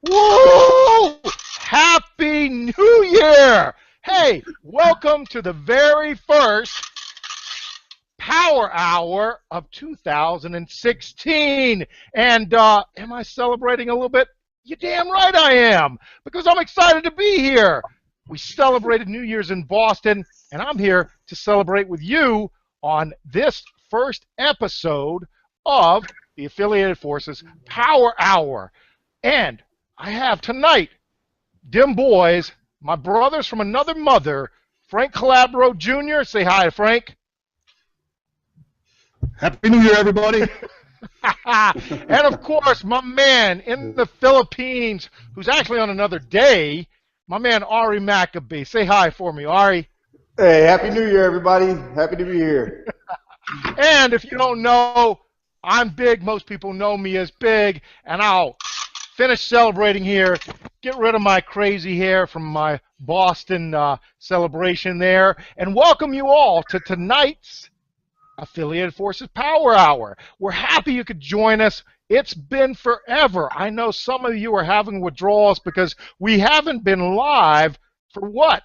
Woo! Happy New Year! Hey, welcome to the very first Power Hour of 2016. And am I celebrating a little bit? You damn right I am, because I'm excited to be here. We celebrated New Year's in Boston, and I'm here to celebrate with you on this first episode of the Affiliated Forces Power Hour. And I have tonight, dim boys, my brothers from another mother, Frank Calabro Jr. Say hi to Frank. Happy New Year, everybody. And of course, my man in the Philippines, who's actually on another day, my man Ari Maccabee. Say hi for me, Ari. Hey, Happy New Year, everybody. Happy to be here. And if you don't know, I'm Big. Most people know me as Big, and I'll finish celebrating here, get rid of my crazy hair from my Boston celebration there, and welcome you all to tonight's Affiliated Forces Power Hour. We're happy you could join us. It's been forever. I know some of you are having withdrawals because we haven't been live for what?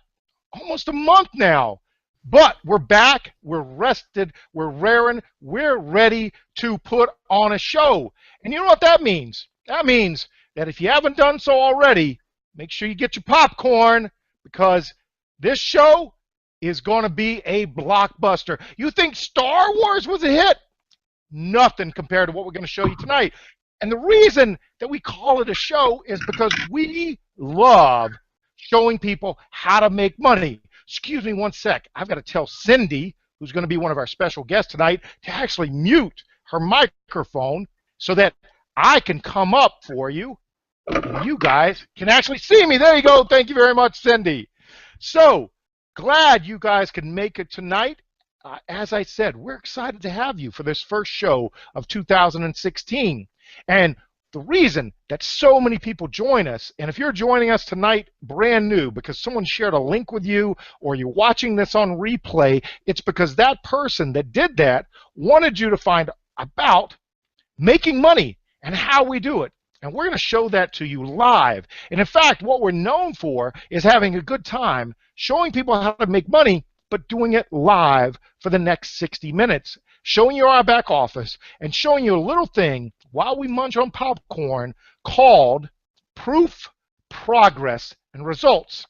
Almost a month now. But we're back, we're rested, we're raring, we're ready to put on a show. And you know what that means? That means that if you haven't done so already, make sure you get your popcorn, because this show is going to be a blockbuster. You think Star Wars was a hit? Nothing compared to what we're going to show you tonight. And the reason that we call it a show is because we love showing people how to make money. Excuse me one sec. I've got to tell Cindy, who's going to be one of our special guests tonight, to actually mute her microphone so that I can come up for you and you guys can actually see me. There you go. Thank you very much, Cindy. So, glad you guys can make it tonight. As I said, we're excited to have you for this first show of 2016. And the reason that so many people join us, and if you're joining us tonight brand new because someone shared a link with you or you're watching this on replay, it's because that person that did that wanted you to find about making money and how we do it. And we're going to show that to you live. And in fact, what we're known for is having a good time showing people how to make money, but doing it live for the next 60 minutes, showing you our back office and showing you a little thing while we munch on popcorn called proof, progress, and results.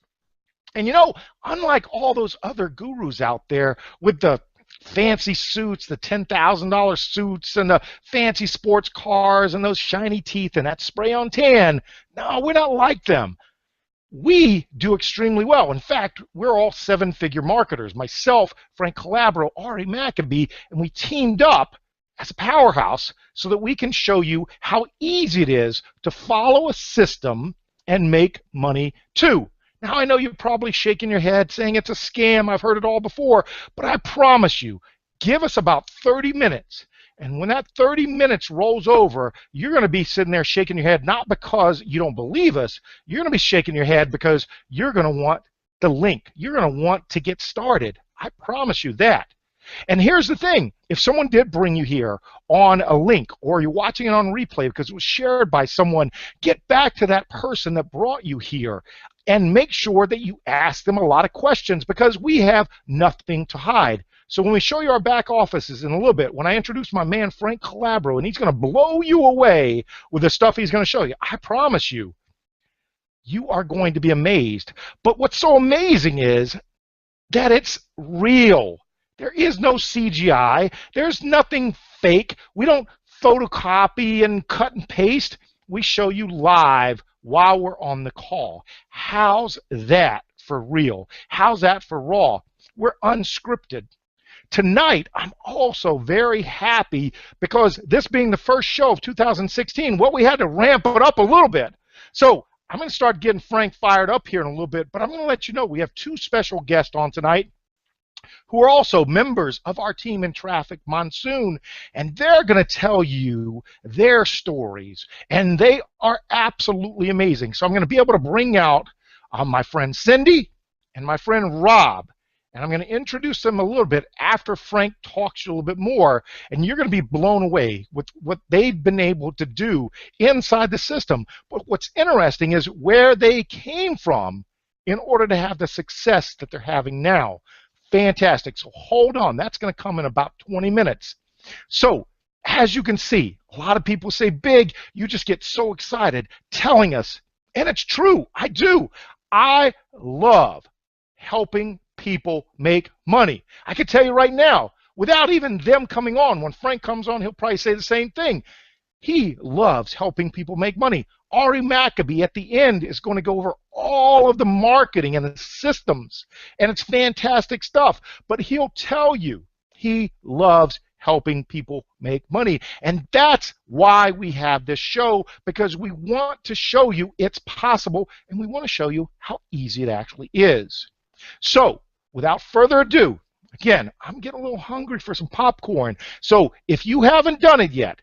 And you know, unlike all those other gurus out there with the fancy suits, the $10,000 suits, and the fancy sports cars, and those shiny teeth, and that spray on tan, no, we're not like them. We do extremely well. In fact, we're all seven-figure marketers. Myself, Frank Calabro, Ari Maccabee, and we teamed up as a powerhouse so that we can show you how easy it is to follow a system and make money too. Now, I know you're probably shaking your head saying it's a scam. I've heard it all before. But I promise you, give us about 30 minutes. And when that 30 minutes rolls over, you're going to be sitting there shaking your head, not because you don't believe us. You're going to be shaking your head because you're going to want the link. You're going to want to get started. I promise you that. And here's the thing. If someone did bring you here on a link or you're watching it on replay because it was shared by someone, get back to that person that brought you here and make sure that you ask them a lot of questions, because we have nothing to hide. So when we show you our back offices in a little bit, when I introduce my man Frank Calabro, and he's going to blow you away with the stuff he's going to show you, I promise you, you are going to be amazed. But what's so amazing is that it's real. There is no CGI. There's nothing fake. We don't photocopy and cut and paste. We show you live while we're on the call. How's that for real? How's that for raw? We're unscripted. Tonight, I'm also very happy because this being the first show of 2016, well, we had to ramp it up a little bit. So I'm going to start getting Frank fired up here in a little bit, but I'm going to let you know we have two special guests on tonight who are also members of our team in Traffic Monsoon, and they're going to tell you their stories, and they are absolutely amazing. So I'm going to be able to bring out my friend Cindy and my friend Rob, And I'm going to introduce them a little bit after Frank talks to you a little bit more, and you're going to be blown away with what they've been able to do inside the system. But what's interesting is where they came from in order to have the success that they're having now. Fantastic. So hold on. That's going to come in about 20 minutes. So as you can see, a lot of people say, Big, you just get so excited telling us. And it's true. I do. I love helping people make money. I can tell you right now, without even them coming on, when Frank comes on, he'll probably say the same thing. He loves helping people make money. Ari Maccabee at the end is going to go over all of the marketing and the systems, and it's fantastic stuff. But he'll tell you he loves helping people make money. And that's why we have this show, because we want to show you it's possible, and we want to show you how easy it actually is. So, without further ado, again, I'm getting a little hungry for some popcorn. So, if you haven't done it yet,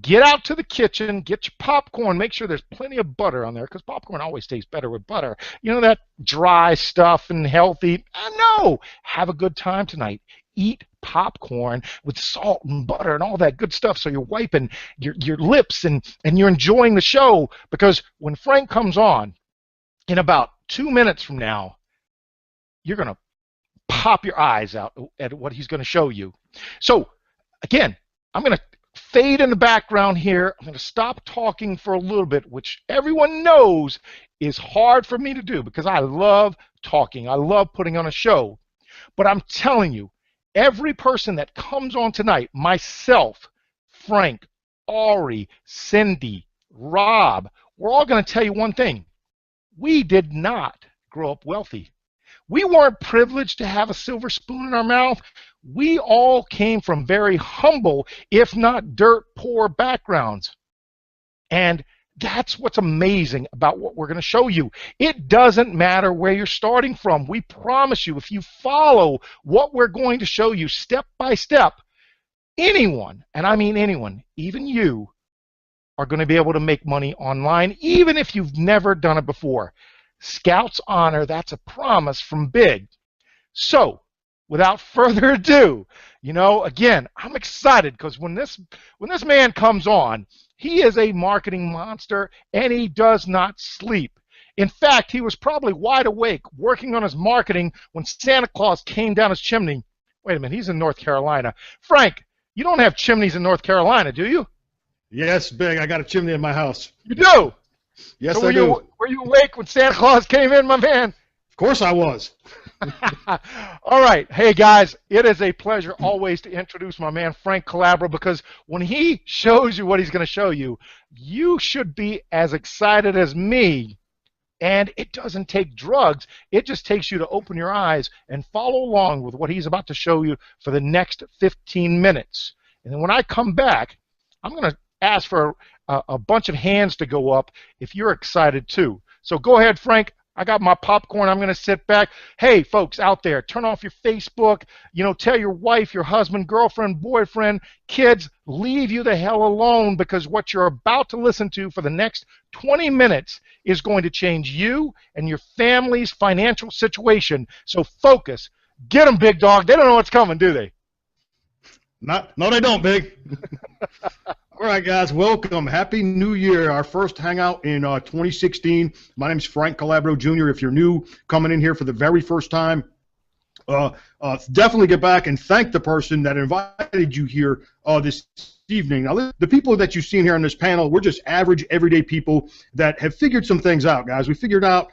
get out to the kitchen, get your popcorn, make sure there's plenty of butter on there, because popcorn always tastes better with butter. You know, that dry stuff and healthy. No! Have a good time tonight. Eat popcorn with salt and butter and all that good stuff, so you're wiping your lips and you're enjoying the show, because when Frank comes on in about 2 minutes from now, you're going to pop your eyes out at what he's going to show you. So, again, I'm going to fade in the background here. I'm going to stop talking for a little bit, which everyone knows is hard for me to do because I love talking. I love putting on a show. But I'm telling you, every person that comes on tonight, myself, Frank, Ari, Cindy, Rob, we're all going to tell you one thing. We did not grow up wealthy. We weren't privileged to have a silver spoon in our mouth. We all came from very humble, if not dirt poor backgrounds. And that's what's amazing about what we're going to show you. It doesn't matter where you're starting from. We promise you, if you follow what we're going to show you step by step, anyone, and I mean anyone, even you, are going to be able to make money online, even if you've never done it before. Scout's honor, that's a promise from Big. So, without further ado, you know, again, I'm excited because when this man comes on, he is a marketing monster and he does not sleep. In fact, he was probably wide awake working on his marketing when Santa Claus came down his chimney. Wait a minute, he's in North Carolina. Frank, you don't have chimneys in North Carolina, do you? Yes, Big. I got a chimney in my house. You do? Yes, so I do. Were you awake when Santa Claus came in, my man? Of course I was. All right. Hey, guys, it is a pleasure always to introduce my man Frank Calabro, because when he shows you what he's going to show you, you should be as excited as me. And it doesn't take drugs. It just takes you to open your eyes and follow along with what he's about to show you for the next 15 minutes. And then when I come back, I'm going to ask for a bunch of hands to go up if you're excited too. So go ahead, Frank. I got my popcorn. I'm going to sit back. Hey, folks out there, turn off your Facebook. You know, tell your wife, your husband, girlfriend, boyfriend, kids, leave you the hell alone, because what you're about to listen to for the next 20 minutes is going to change you and your family's financial situation. So focus. Get them, big dog. They don't know what's coming, do they? No, they don't, Big. All right, guys, welcome. Happy New Year. Our first hangout in 2016. My name is Frank Calabro, Jr. If you're new, coming in here for the very first time, definitely get back and thank the person that invited you here this evening. Now, the people that you've seen here on this panel, we're just average, everyday people that have figured some things out, guys. We figured out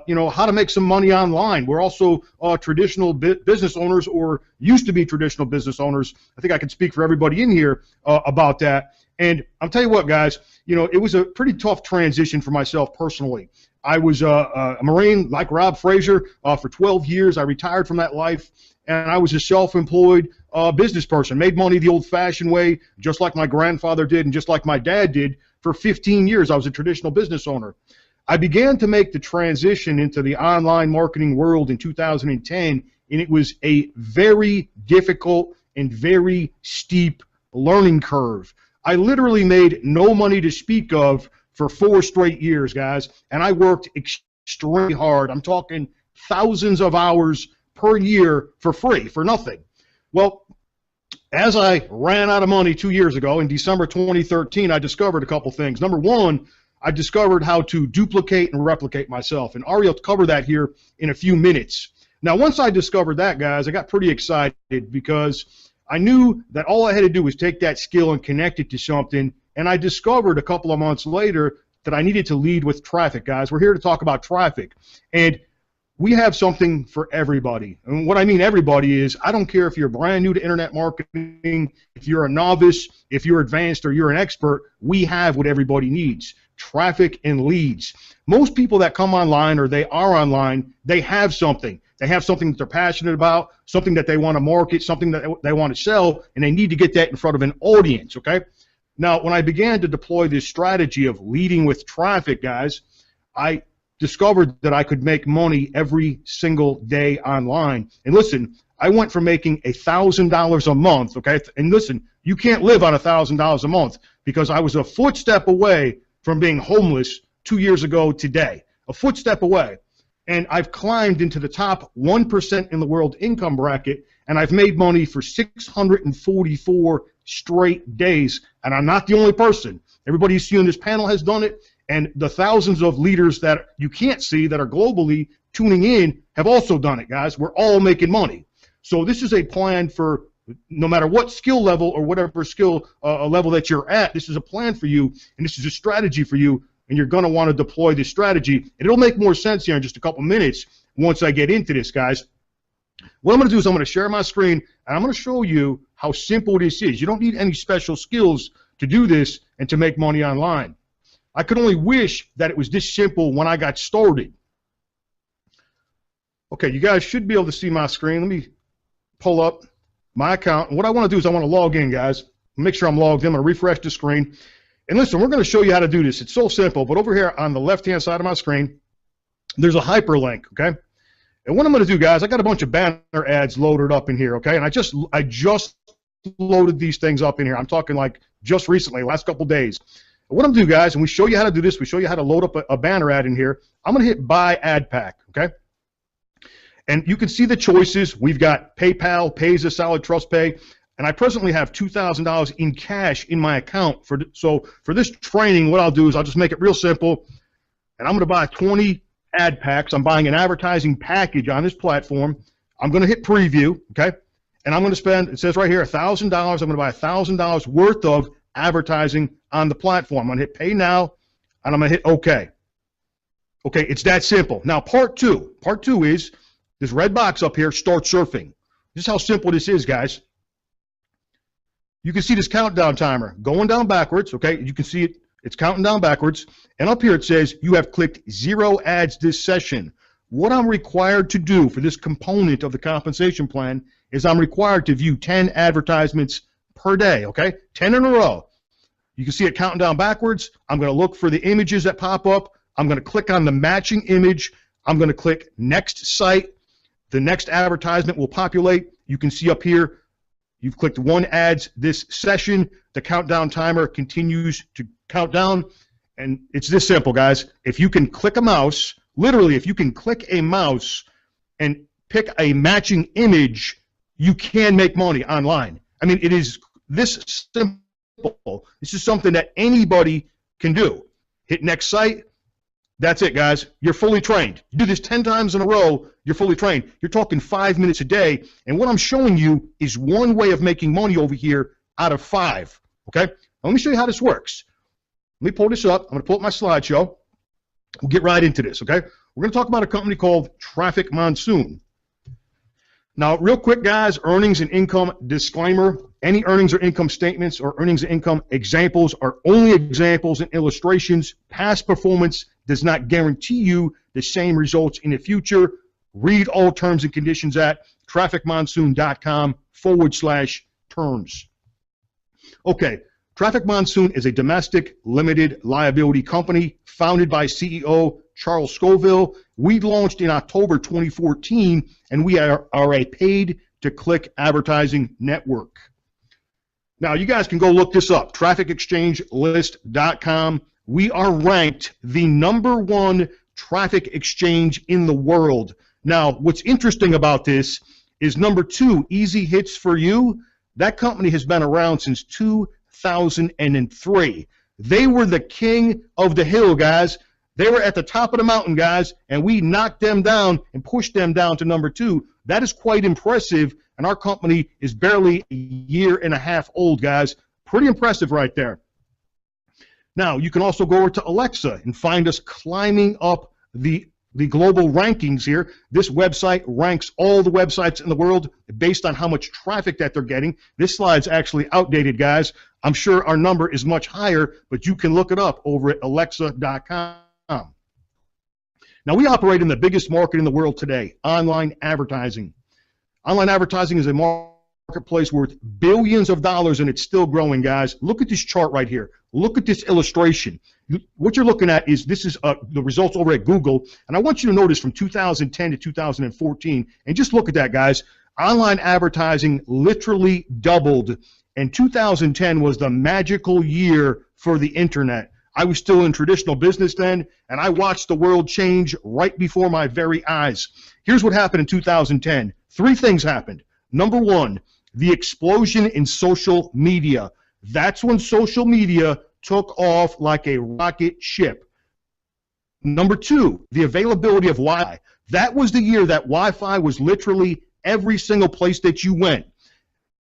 you know, how to make some money online. We're also traditional business owners, or used to be traditional business owners. I think I can speak for everybody in here about that. And I'll tell you what, guys, you know, it was a pretty tough transition for myself personally. I was a Marine like Rob Frazier for 12 years. I retired from that life, and I was a self-employed business person, made money the old-fashioned way, just like my grandfather did and just like my dad did. For 15 years, I was a traditional business owner. I began to make the transition into the online marketing world in 2010, and it was a very difficult and very steep learning curve. I literally made no money to speak of for 4 straight years, guys, and I worked extremely hard. I'm talking thousands of hours per year for free, for nothing. Well, as I ran out of money 2 years ago, in December 2013, I discovered a couple things. Number one, I discovered how to duplicate and replicate myself, and Ari will cover that here in a few minutes. Now, once I discovered that, guys, I got pretty excited because I knew that all I had to do was take that skill and connect it to something, and I discovered a couple of months later that I needed to lead with traffic, guys. We're here to talk about traffic, and we have something for everybody. And what I mean everybody is, I don't care if you're brand new to internet marketing, if you're a novice, if you're advanced, or you're an expert, we have what everybody needs: traffic and leads. Most people that come online or they are online, they have something. They have something that they're passionate about, something that they want to market, something that they want to sell, and they need to get that in front of an audience, okay? Now, when I began to deploy this strategy of leading with traffic, guys, I discovered that I could make money every single day online. And listen, I went from making $1,000 a month, okay? And listen, you can't live on $1,000 a month, because I was a footstep away from being homeless 2 years ago today. A footstep away. And I've climbed into the top 1% in the world income bracket, and I've made money for 644 straight days. And I'm not the only person. Everybody you see on this panel has done it, and the thousands of leaders that you can't see that are globally tuning in have also done it, guys. We're all making money. So this is a plan for no matter what skill level or whatever skill level that you're at. This is a plan for you, and this is a strategy for you, and you're going to want to deploy this strategy. And it'll make more sense here in just a couple minutes once I get into this, guys. What I'm going to do is I'm going to share my screen, and I'm going to show you how simple this is. You don't need any special skills to do this and to make money online. I could only wish that it was this simple when I got started. Okay, you guys should be able to see my screen. Let me pull up my account. And what I want to do is I want to log in, guys. Make sure I'm logged in. I'm going to refresh the screen. And listen, we're going to show you how to do this. It's so simple. But over here on the left-hand side of my screen, there's a hyperlink, okay? And what I'm going to do, guys, I got a bunch of banner ads loaded up in here, okay? And I just loaded these things up in here. I'm talking like just recently, last couple days. What I'm going to do, guys, and we show you how to do this, we show you how to load up a banner ad in here. I'm going to hit Buy Ad Pack, okay? And you can see the choices. We've got PayPal, Payza, Solid, TrustPay, and I presently have $2,000 in cash in my account. So for this training, what I'll do is I'll just make it real simple, and I'm going to buy 20 ad packs. I'm buying an advertising package on this platform. I'm going to hit Preview, okay? And I'm going to spend, it says right here, $1,000. I'm going to buy $1,000 worth of advertising on the platform. I'm going to hit Pay Now, and I'm going to hit OK. Okay, it's that simple. Now, part two is this red box up here, Start Surfing. This is how simple this is, guys. You can see this countdown timer going down backwards, okay? You can see it. It's counting down backwards. And up here it says you have clicked 0 ads this session. What I'm required to do for this component of the compensation plan is I'm required to view 10 advertisements per day, okay? 10 in a row. You can see it counting down backwards. I'm going to look for the images that pop up. I'm going to click on the matching image. I'm going to click Next Site. The next advertisement will populate. You can see up here, you've clicked 1 ads this session. The countdown timer continues to count down. And it's this simple, guys. If you can click a mouse, literally, if you can click a mouse and pick a matching image, you can make money online. I mean, it is this simple. This is something that anybody can do. Hit Next Site. That's it, guys. You're fully trained. You do this 10 times in a row, you're fully trained. You're talking 5 minutes a day, and what I'm showing you is one way of making money over here out of 5, okay? Now, let me show you how this works. Let me pull this up. I'm going to pull up my slideshow. We'll get right into this, okay? We're going to talk about a company called Traffic Monsoon. Now, real quick, guys, earnings and income disclaimer. Any earnings or income statements or earnings and income examples are only examples and illustrations. Past performance does not guarantee you the same results in the future. Read all terms and conditions at trafficmonsoon.com/terms. Okay, Traffic Monsoon is a domestic limited liability company founded by CEO Charles Scoville. We launched in October 2014, and we are a paid-to-click advertising network. Now, you guys can go look this up, trafficexchangelist.com. We are ranked the #1 traffic exchange in the world. Now, what's interesting about this is number 2, Easy Hits for You. That company has been around since 2003. They were the king of the hill, guys. They were at the top of the mountain, guys, and we knocked them down and pushed them down to number 2. That is quite impressive, and our company is barely a year and a half old, guys. Pretty impressive right there. Now, you can also go over to Alexa and find us climbing up the global rankings here. This website ranks all the websites in the world based on how much traffic that they're getting. This slide's actually outdated, guys. I'm sure our number is much higher, but you can look it up over at alexa.com. Now, we operate in the biggest market in the world today, online advertising. Online advertising is a marketplace worth billions of dollars, and it's still growing, guys. Look at this chart right here. Look at this illustration. What you're looking at is this is the results over at Google, and I want you to notice from 2010 to 2014, and just look at that, guys. Online advertising literally doubled, and 2010 was the magical year for the internet. I was still in traditional business then, and I watched the world change right before my very eyes. Here's what happened in 2010. 3 things happened. Number 1, the explosion in social media. That's when social media took off like a rocket ship. Number 2, the availability of Wi-Fi. That was the year that Wi-Fi was literally every single place that you went.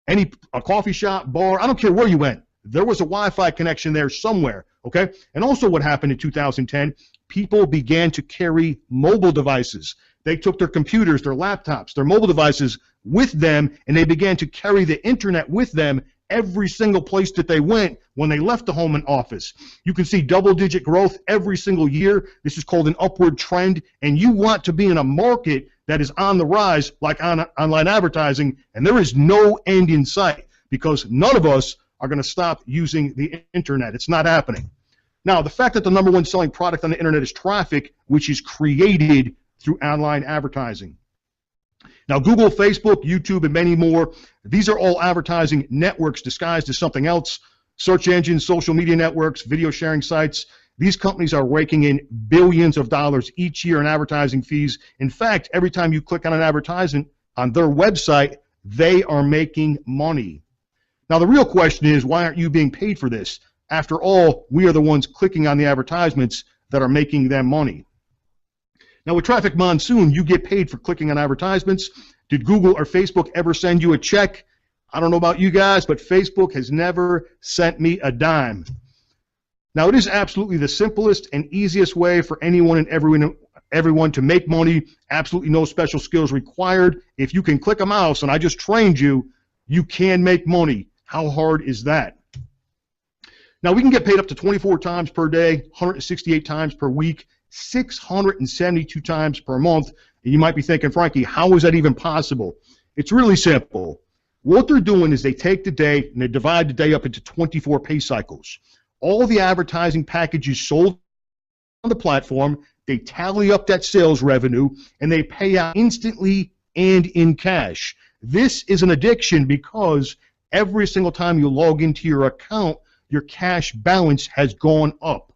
A coffee shop, bar, I don't care where you went. There was a Wi-Fi connection there somewhere, okay? And also what happened in 2010, people began to carry mobile devices. They took their computers, their laptops, their mobile devices with them, and they began to carry the internet with them every single place that they went when they left the home and office. You can see double-digit growth every single year. This is called an upward trend, and you want to be in a market that is on the rise like online advertising, and there is no end in sight because none of us are going to stop using the internet. It's not happening. Now, the fact that the number 1 selling product on the internet is traffic, which is created through online advertising. Now, Google, Facebook, YouTube, and many more, these are all advertising networks disguised as something else. Search engines, social media networks, video sharing sites. These companies are raking in billions of dollars each year in advertising fees. In fact, every time you click on an advertisement on their website, they are making money. Now, the real question is, why aren't you being paid for this? After all, we are the ones clicking on the advertisements that are making them money. Now, with Traffic Monsoon, you get paid for clicking on advertisements. Did Google or Facebook ever send you a check? I don't know about you guys, but Facebook has never sent me a dime. Now, it is absolutely the simplest and easiest way for anyone and everyone to make money. Absolutely no special skills required. If you can click a mouse, and I just trained you, you can make money. How hard is that? Now, we can get paid up to 24 times per day, 168 times per week, 672 times per month. And you might be thinking, Frankie, how is that even possible? It's really simple. What they're doing is they take the day and they divide the day up into 24 pay cycles. All the advertising packages sold on the platform, they tally up that sales revenue, and they pay out instantly and in cash. This is an addiction because every single time you log into your account, your cash balance has gone up.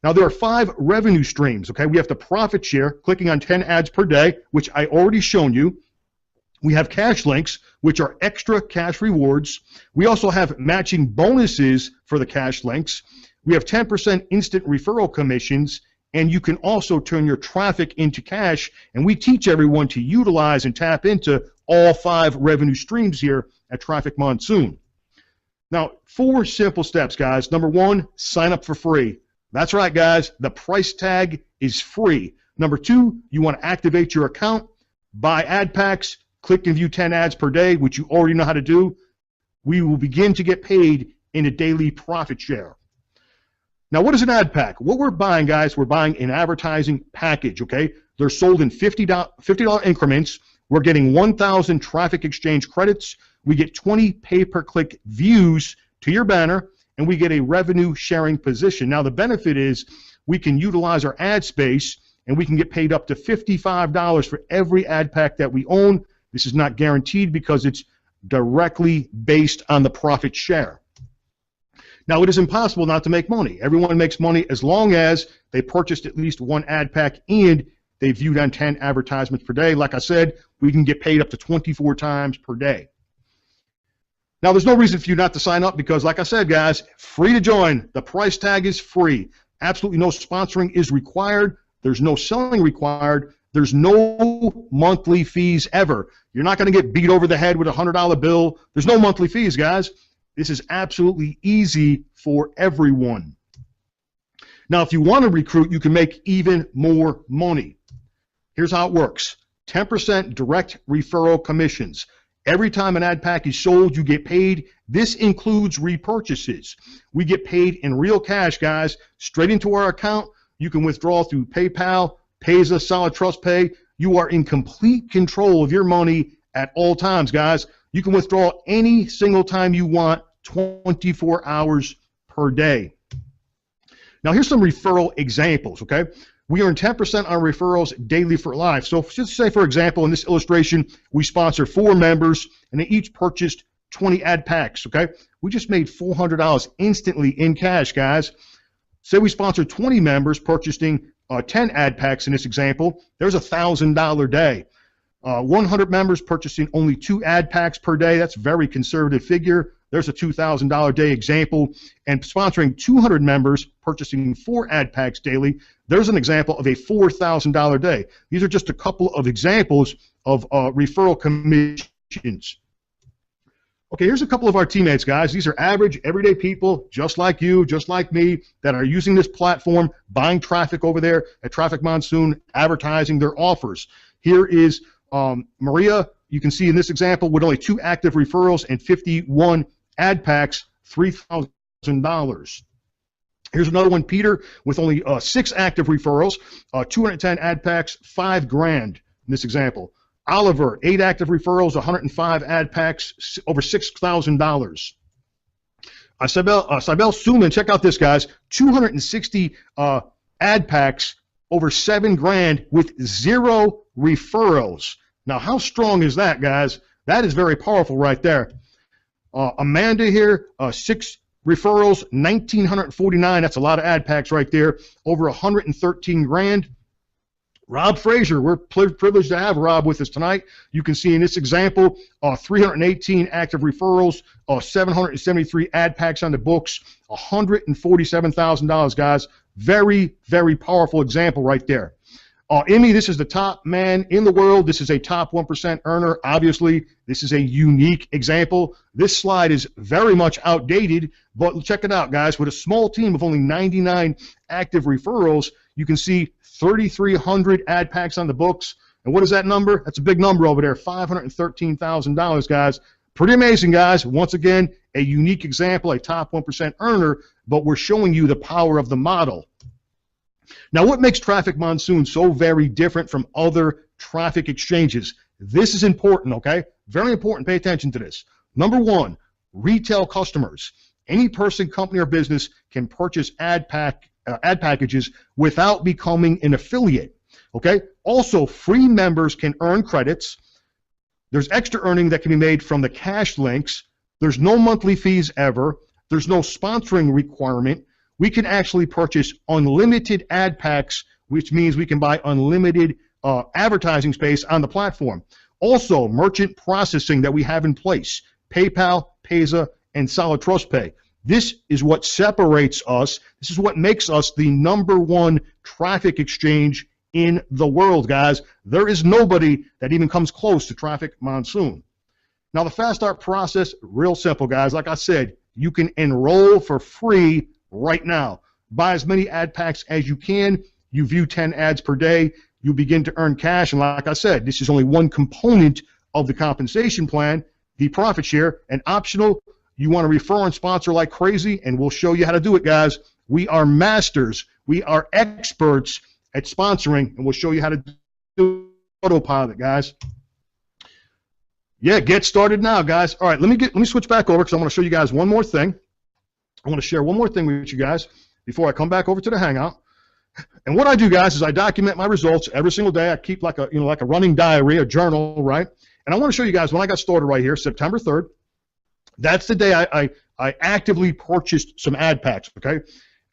Now, there are 5 revenue streams, okay? We have the profit share, clicking on 10 ads per day, which I already shown you. We have cash links, which are extra cash rewards. We also have matching bonuses for the cash links. We have 10% instant referral commissions, and you can also turn your traffic into cash, and we teach everyone to utilize and tap into all 5 revenue streams here at Traffic Monsoon. Now, 4 simple steps, guys. Number 1, sign up for free. That's right, guys. The price tag is free. Number 2, you want to activate your account, buy ad packs, click and view 10 ads per day, which you already know how to do. We will begin to get paid in a daily profit share. Now, what is an ad pack? What we're buying, guys, we're buying an advertising package, okay? They're sold in $50 increments. We're getting 1,000 traffic exchange credits. We get 20 pay-per-click views to your banner, and we get a revenue sharing position. Now, the benefit is we can utilize our ad space, and we can get paid up to $55 for every ad pack that we own. This is not guaranteed because it's directly based on the profit share. Now, it is impossible not to make money. Everyone makes money as long as they purchased at least 1 ad pack and they viewed on 10 advertisements per day. Like I said, we can get paid up to 24 times per day. Now, there's no reason for you not to sign up because, like I said, guys, free to join. The price tag is free. Absolutely no sponsoring is required. There's no selling required. There's no monthly fees ever. You're not going to get beat over the head with a $100 bill. There's no monthly fees, guys. This is absolutely easy for everyone. Now, if you want to recruit, you can make even more money. Here's how it works. 10% direct referral commissions. Every time an ad pack is sold, you get paid. This includes repurchases. We get paid in real cash, guys, straight into our account. You can withdraw through PayPal, Payza, Solid Trust Pay. You are in complete control of your money at all times, guys. You can withdraw any single time you want, 24 hours per day. Now, here's some referral examples, okay? We earn 10% on referrals daily for life. So just say, for example, in this illustration, we sponsor 4 members, and they each purchased 20 ad packs, okay? We just made $400 instantly in cash, guys. Say we sponsor 20 members purchasing 10 ad packs in this example. There's a $1,000 day. 100 members purchasing only 2 ad packs per day. That's a very conservative figure. There's a $2,000 day example. And sponsoring 200 members purchasing 4 ad packs daily, there's an example of a $4,000 day. These are just a couple of examples of referral commissions. Okay, here's a couple of our teammates, guys. These are average, everyday people, just like you, just like me, that are using this platform, buying traffic over there at Traffic Monsoon, advertising their offers. Here is Maria. You can see in this example, with only 2 active referrals and 51 ad packs, $3,000. Here's another one, Peter, with only 6 active referrals, 210 ad packs, $5,000 in this example. Oliver, 8 active referrals, 105 ad packs, over $6,000. Sibel Suman, check out this, guys, 260 ad packs, over $7,000 with 0 referrals. Now, how strong is that, guys? That is very powerful right there. Amanda here, 6 referrals, 1,949. That's a lot of ad packs right there. Over $113,000. Rob Frazier, we're privileged to have Rob with us tonight. You can see in this example, 318 active referrals, 773 ad packs on the books, $147,000, guys. Very, very powerful example right there. Emmy, this is the top man in the world. This is a top 1% earner. Obviously, this is a unique example. This slide is very much outdated, but check it out, guys. With a small team of only 99 active referrals, you can see 3,300 ad packs on the books. And what is that number? That's a big number over there, $513,000, guys. Pretty amazing, guys. Once again, a unique example, a top 1% earner, but we're showing you the power of the model. Now, what makes Traffic Monsoon so very different from other traffic exchanges? This is important, okay? Very important. Pay attention to this. Number 1, retail customers. Any person, company, or business can purchase ad packages without becoming an affiliate, okay? Also, free members can earn credits. There's extra earning that can be made from the cash links. There's no monthly fees ever. There's no sponsoring requirement. We can actually purchase unlimited ad packs, which means we can buy unlimited advertising space on the platform. Also, merchant processing that we have in place, PayPal, Payza, and Solid Trust Pay. This is what separates us. This is what makes us the #1 traffic exchange in the world, guys. There is nobody that even comes close to Traffic Monsoon. Now, the Fast Start process, real simple, guys. Like I said, you can enroll for free right now. Buy as many ad packs as you can. You view 10 ads per day. You begin to earn cash. And like I said, this is only one component of the compensation plan, the profit share, and optional. You want to refer and sponsor like crazy, and we'll show you how to do it, guys. We are masters. We are experts at sponsoring, and we'll show you how to do autopilot, guys. Yeah, get started now, guys. All right, let me switch back over because I want to show you guys one more thing. I want to share one more thing with you guys before I come back over to the Hangout. And what I do, guys, is I document my results every single day. I keep like a running diary, a journal, right? And I want to show you guys when I got started right here, September 3rd. That's the day I actively purchased some ad packs, okay?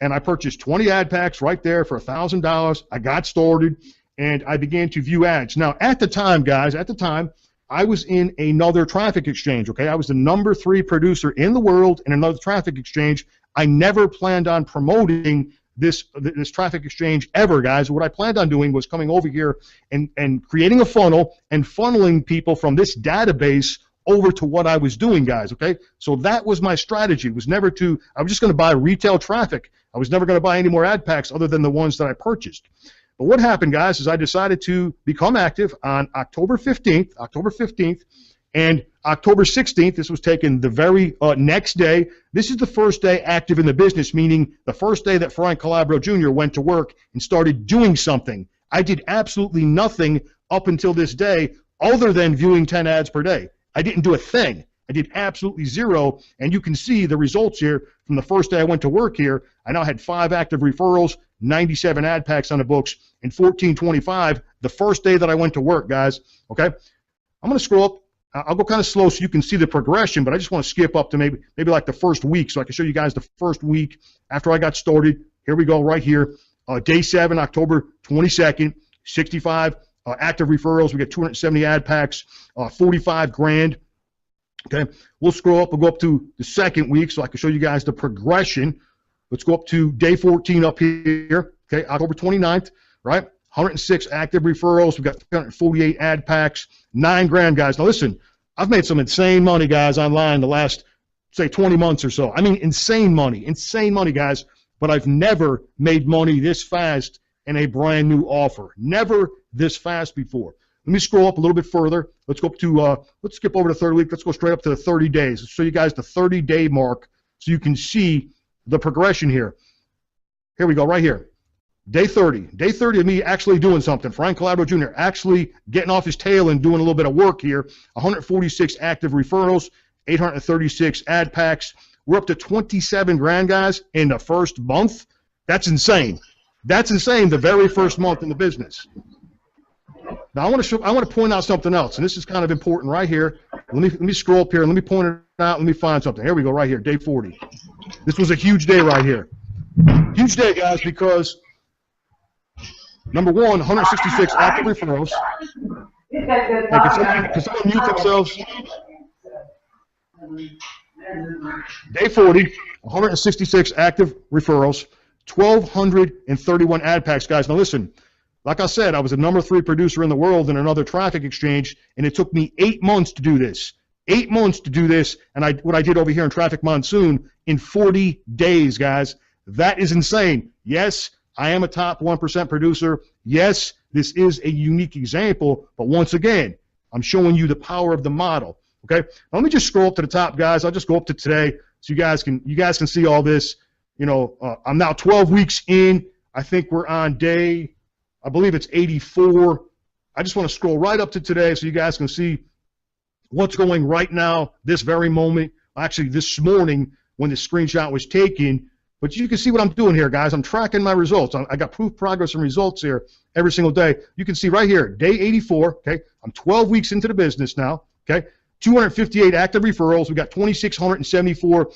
And I purchased 20 ad packs right there for $1,000. I got started, and I began to view ads. Now, at the time, guys, I was in another traffic exchange, okay? I was the number 3 producer in the world in another traffic exchange. I never planned on promoting this traffic exchange ever, guys. What I planned on doing was coming over here and creating a funnel and funneling people from this database over to what I was doing, guys, okay? So that was my strategy. It was never to, I was just going to buy retail traffic. I was never going to buy any more ad packs other than the ones that I purchased. But what happened, guys, is I decided to become active on October 15th, and October 16th, this was taken the very next day. This is the first day active in the business, meaning the first day that Frank Calabro Jr. went to work and started doing something. I did absolutely nothing up until this day other than viewing 10 ads per day. I didn't do a thing. I did absolutely zero, and you can see the results here from the first day I went to work here. I now had 5 active referrals, 97 ad packs on the books, and 1425 the first day that I went to work, guys. Okay? I'm going to scroll up. I'll go kind of slow so you can see the progression, but I just want to skip up to maybe like the first week so I can show you guys the first week after I got started. Here we go right here. Day 7, October 22nd, 65 active referrals. We got 270 ad packs, 45 grand. Okay, we'll scroll up. We'll go up to the second week so I can show you guys the progression. Let's go up to day 14 up here. Okay, October 29th, right? 106 active referrals. We've got 348 ad packs, 9 grand, guys. Now listen, I've made some insane money, guys, online the last, say, 20 months or so. I mean, insane money, guys. But I've never made money this fast in a brand new offer. Never this fast before. Let me scroll up a little bit further. Let's go up to, let's skip over the third week. Let's go straight up to the 30 days. Let's show you guys the 30-day mark so you can see the progression here. Here we go, right here. Day 30. Day 30 of me actually doing something. Frank Calabro Jr. actually getting off his tail and doing a little bit of work here. 146 active referrals, 836 ad packs. We're up to 27 grand, guys, in the first month. That's insane. That's insane, the very first month in the business. Now I want to point out something else, and this is kind of important right here. Let me scroll up here and let me point it out. Let me find something. Here we go, right here, day 40. This was a huge day right here. Huge day, guys, because number 1, 166 active referrals. And can someone mute themselves? Day 40, 166 active referrals, 1,231 ad packs, guys. Now listen. Like I said, I was the number 3 producer in the world in another traffic exchange, and it took me 8 months to do this. 8 months to do this, and what I did over here in Traffic Monsoon in 40 days, guys. That is insane. Yes, I am a top 1% producer. Yes, this is a unique example, but once again, I'm showing you the power of the model. Okay, now let me just scroll up to the top, guys. I'll just go up to today so you guys can see all this. You know, I'm now 12 weeks in. I think we're on day, I believe it's 84. I just want to scroll right up to today so you guys can see what's going right now, this very moment. Actually, this morning when the screenshot was taken. But you can see what I'm doing here, guys. I'm tracking my results. I got proof, progress, and results here every single day. You can see right here, day 84, okay? I'm 12 weeks into the business now, okay? 258 active referrals. We got 2,674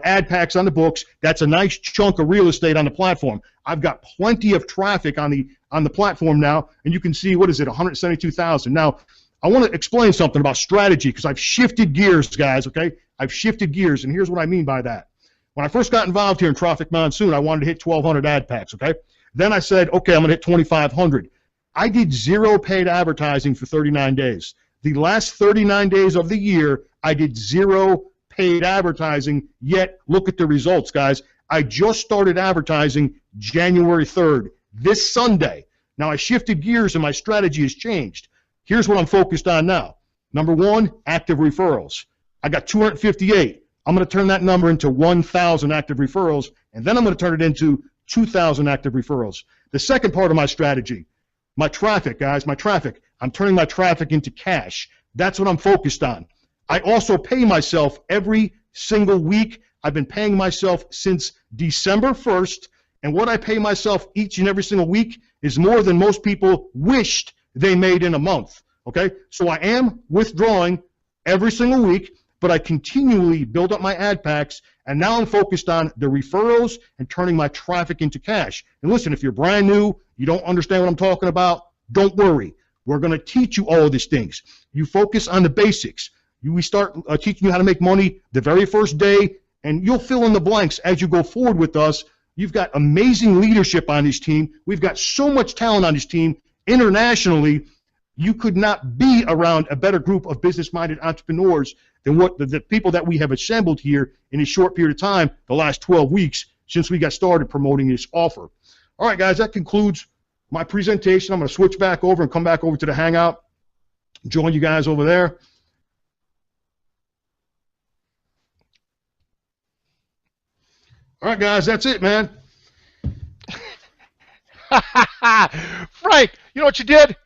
ad packs on the books. That's a nice chunk of real estate on the platform. I've got plenty of traffic on the platform now, and you can see, what is it, 172,000. Now, I want to explain something about strategy because I've shifted gears, guys, okay? I've shifted gears, and here's what I mean by that. When I first got involved here in Traffic Monsoon, I wanted to hit 1,200 ad packs, okay? Then I said, okay, I'm going to hit 2,500. I did 0 paid advertising for 39 days. The last 39 days of the year, I did 0 paid advertising, yet look at the results, guys. I just started advertising January 3rd, this Sunday. Now, I shifted gears and my strategy has changed. Here's what I'm focused on now. Number 1, active referrals. I got 258. I'm going to turn that number into 1,000 active referrals, and then I'm going to turn it into 2,000 active referrals. The second part of my strategy, my traffic, guys, my traffic. I'm turning my traffic into cash. That's what I'm focused on. I also pay myself every single week. I've been paying myself since December 1st, and what I pay myself each and every single week is more than most people wished they made in a month, okay? So I am withdrawing every single week, but I continually build up my ad packs, and now I'm focused on the referrals and turning my traffic into cash. And listen, if you're brand new, you don't understand what I'm talking about, Don't worry. We're going to teach you all of these things. You focus on the basics. We start teaching you how to make money the very first day, and you'll fill in the blanks as you go forward with us. You've got amazing leadership on this team. We've got so much talent on this team internationally. You could not be around a better group of business-minded entrepreneurs than what the people that we have assembled here in a short period of time, the last 12 weeks since we got started promoting this offer. All right, guys, that concludes my presentation. I'm going to switch back over and come back over to the Hangout, join you guys over there. All right, guys, that's it, man. Frank, you know what you did?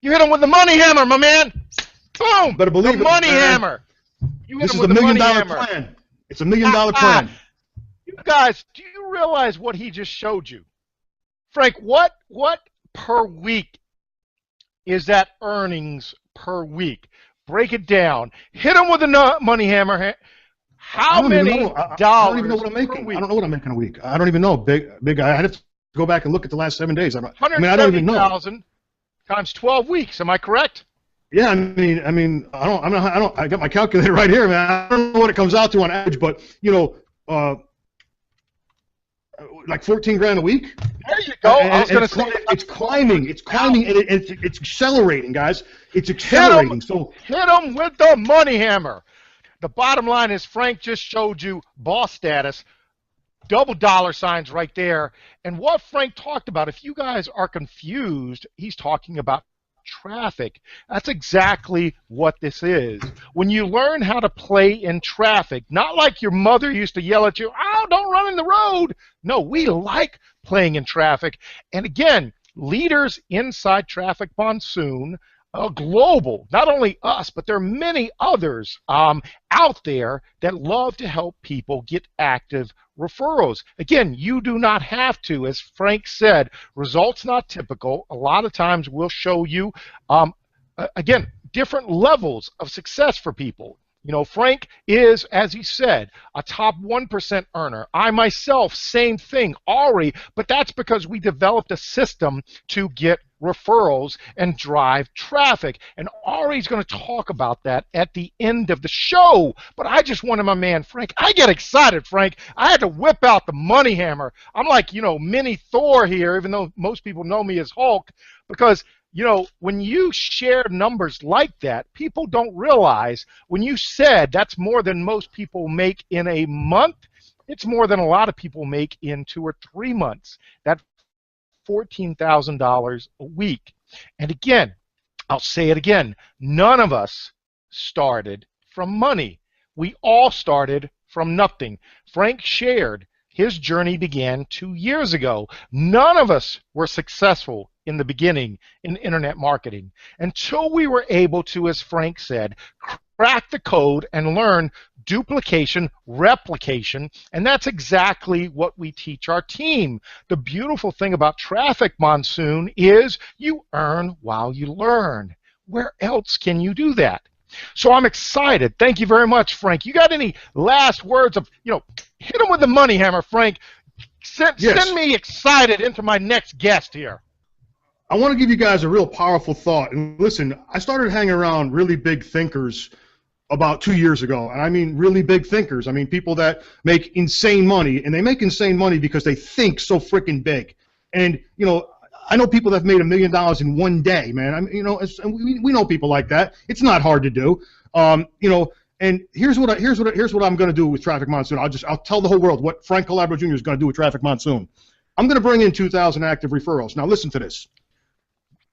You hit him with the money hammer, my man. Boom! Better believe the it, money man. hammer. You hit This him is with the the $1 money million hammer. plan. It's a $1 million plan. You guys, do you realize what he just showed you? Frank, what per week is that earnings per week? Break it down. Hit him with the money hammer. How many dollars I don't even know what I'm per making. week? I don't know what I'm making a week. I don't even know. Big guy. I have to go back and look at the last 7 days. I don't even know. 170,000 times 12 weeks. Am I correct? Yeah, I mean, I got my calculator right here, man. I don't know what it comes out to on average, but you know, like 14 grand a week. There you go. I was going to say it's climbing, and it's accelerating, guys. It's accelerating. So hit them with the money hammer. The bottom line is Frank just showed you boss status, double dollar signs right there. And what Frank talked about, if you guys are confused, he's talking about traffic. That's exactly what this is. When you learn how to play in traffic, not like your mother used to yell at you, oh, don't run in the road. No, we like playing in traffic. And again, leaders inside Traffic Monsoon, global, not only us, but there are many others out there that love to help people get active referrals. Again, you do not have to, as Frank said, results not typical. A lot of times we'll show you, again, different levels of success for people. You know, Frank is, as he said, a top 1% earner. I myself, same thing, Ari, but that's because we developed a system to get referrals and drive traffic. And Ari's going to talk about that at the end of the show. But I just wanted my man, Frank. I get excited, Frank. I had to whip out the money hammer. I'm like, you know, mini Thor here, even though most people know me as Hulk, because you know, when you share numbers like that, people don't realize when you said that's more than most people make in a month, it's more than a lot of people make in 2 or 3 months. That's $14,000 a week. And again, I'll say it again, none of us started from money. We all started from nothing. Frank shared his journey began 2 years ago. None of us were successful in the beginning in internet marketing until we were able to, as Frank said, crack the code and learn duplication, replication, and that's exactly what we teach our team. The beautiful thing about Traffic Monsoon is you earn while you learn. Where else can you do that? So I'm excited. Thank you very much, Frank. You got any last words of, you know, hit him with the money hammer, Frank. Send me excited into my next guest here. I want to give you guys a real powerful thought. And listen, I started hanging around really big thinkers about 2 years ago. And I mean really big thinkers. I mean people that make insane money. And they make insane money because they think so freaking big. And, you know, I know people that have made $1 million in one day, man. I mean, you know, we know people like that. It's not hard to do. You know, and here's what I'm going to do with Traffic Monsoon. I'll tell the whole world what Frank Calabro Jr. is going to do with Traffic Monsoon. I'm going to bring in 2,000 active referrals. Now listen to this.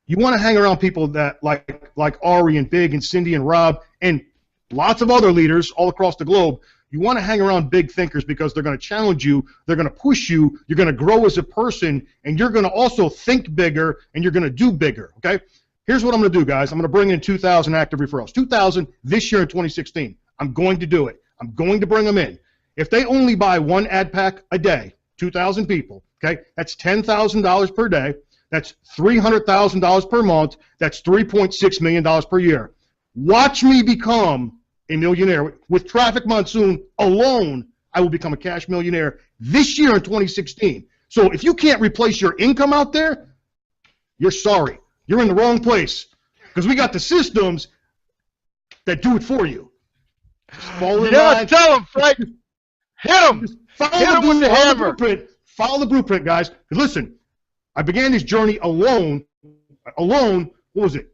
You want to hang around people that like Ari and Big and Cindy and Rob and lots of other leaders all across the globe. You want to hang around big thinkers because they're going to challenge you, they're going to push you, you're going to grow as a person, and you're going to also think bigger and you're going to do bigger, okay? Here's what I'm going to do, guys. I'm going to bring in 2,000 active referrals. 2,000 this year in 2016. I'm going to do it. I'm going to bring them in. If they only buy one ad pack a day, 2,000 people, okay, that's $10,000 per day. That's $300,000 per month. That's $3.6 million per year. Watch me become a millionaire. With Traffic Monsoon alone, I will become a cash millionaire this year in 2016. So if you can't replace your income out there, you're sorry. You're in the wrong place because we got the systems that do it for you. You never tell them, Frank. Hit them. Hit them with the hammer. Follow the blueprint, guys. 'Cause listen, I began this journey alone. What was it?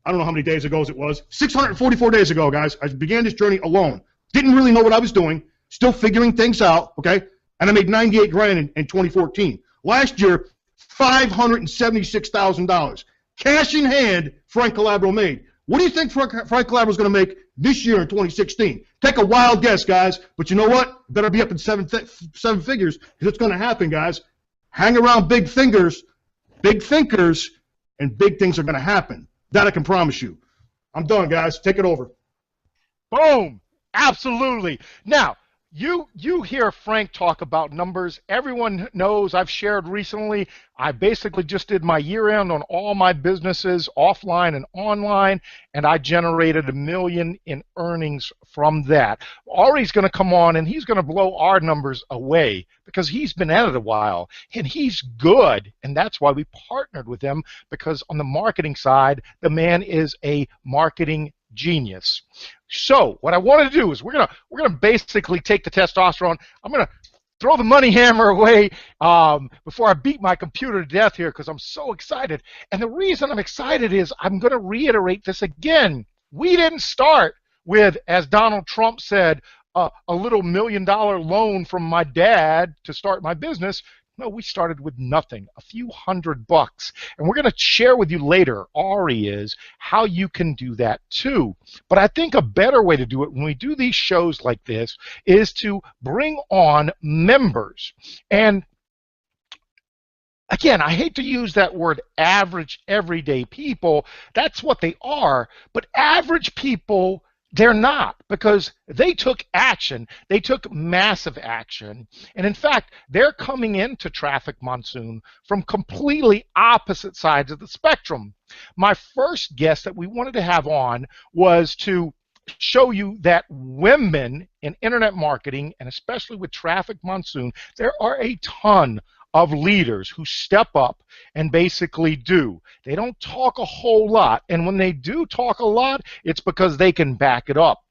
I don't know how many days ago it was. 644 days ago, guys. I began this journey alone. Didn't really know what I was doing. Still figuring things out, okay? And I made 98 grand in 2014. Last year, $576,000. Cash in hand, Frank Calabro made. What do you think Frank Calabro is going to make this year in 2016? Take a wild guess, guys. But you know what? Better be up in seven figures because it's going to happen, guys. Hang around big thinkers, and big things are going to happen. That I can promise you. I'm done, guys. Take it over. Boom. Absolutely. Now, you hear Frank talk about numbers. Everyone knows I've shared recently. I basically just did my year end on all my businesses, offline and online, and I generated $1 million in earnings from that. Ari's going to come on, and he's going to blow our numbers away because he's been at it a while, and he's good, and that's why we partnered with him, because on the marketing side, the man is a marketing genius. So what I want to do is we're gonna basically take the testosterone. I'm gonna throw the money hammer away before I beat my computer to death here because I'm so excited. And the reason I'm excited is I'm gonna reiterate this again. We didn't start with, as Donald Trump said, a little $1 million loan from my dad to start my business. No, we started with nothing, a few $100. And we're going to share with you later, Ari, is how you can do that too. But I think a better way to do it when we do these shows like this is to bring on members. And again, I hate to use that word average, everyday people. That's what they are. But average people, they're not, because they took action. They took massive action. And in fact, they're coming into Traffic Monsoon from completely opposite sides of the spectrum. My first guest that we wanted to have on was to show you that women in internet marketing, and especially with Traffic Monsoon, there are a ton of leaders who step up and basically do. They don't talk a whole lot, and when they do talk a lot, it's because they can back it up.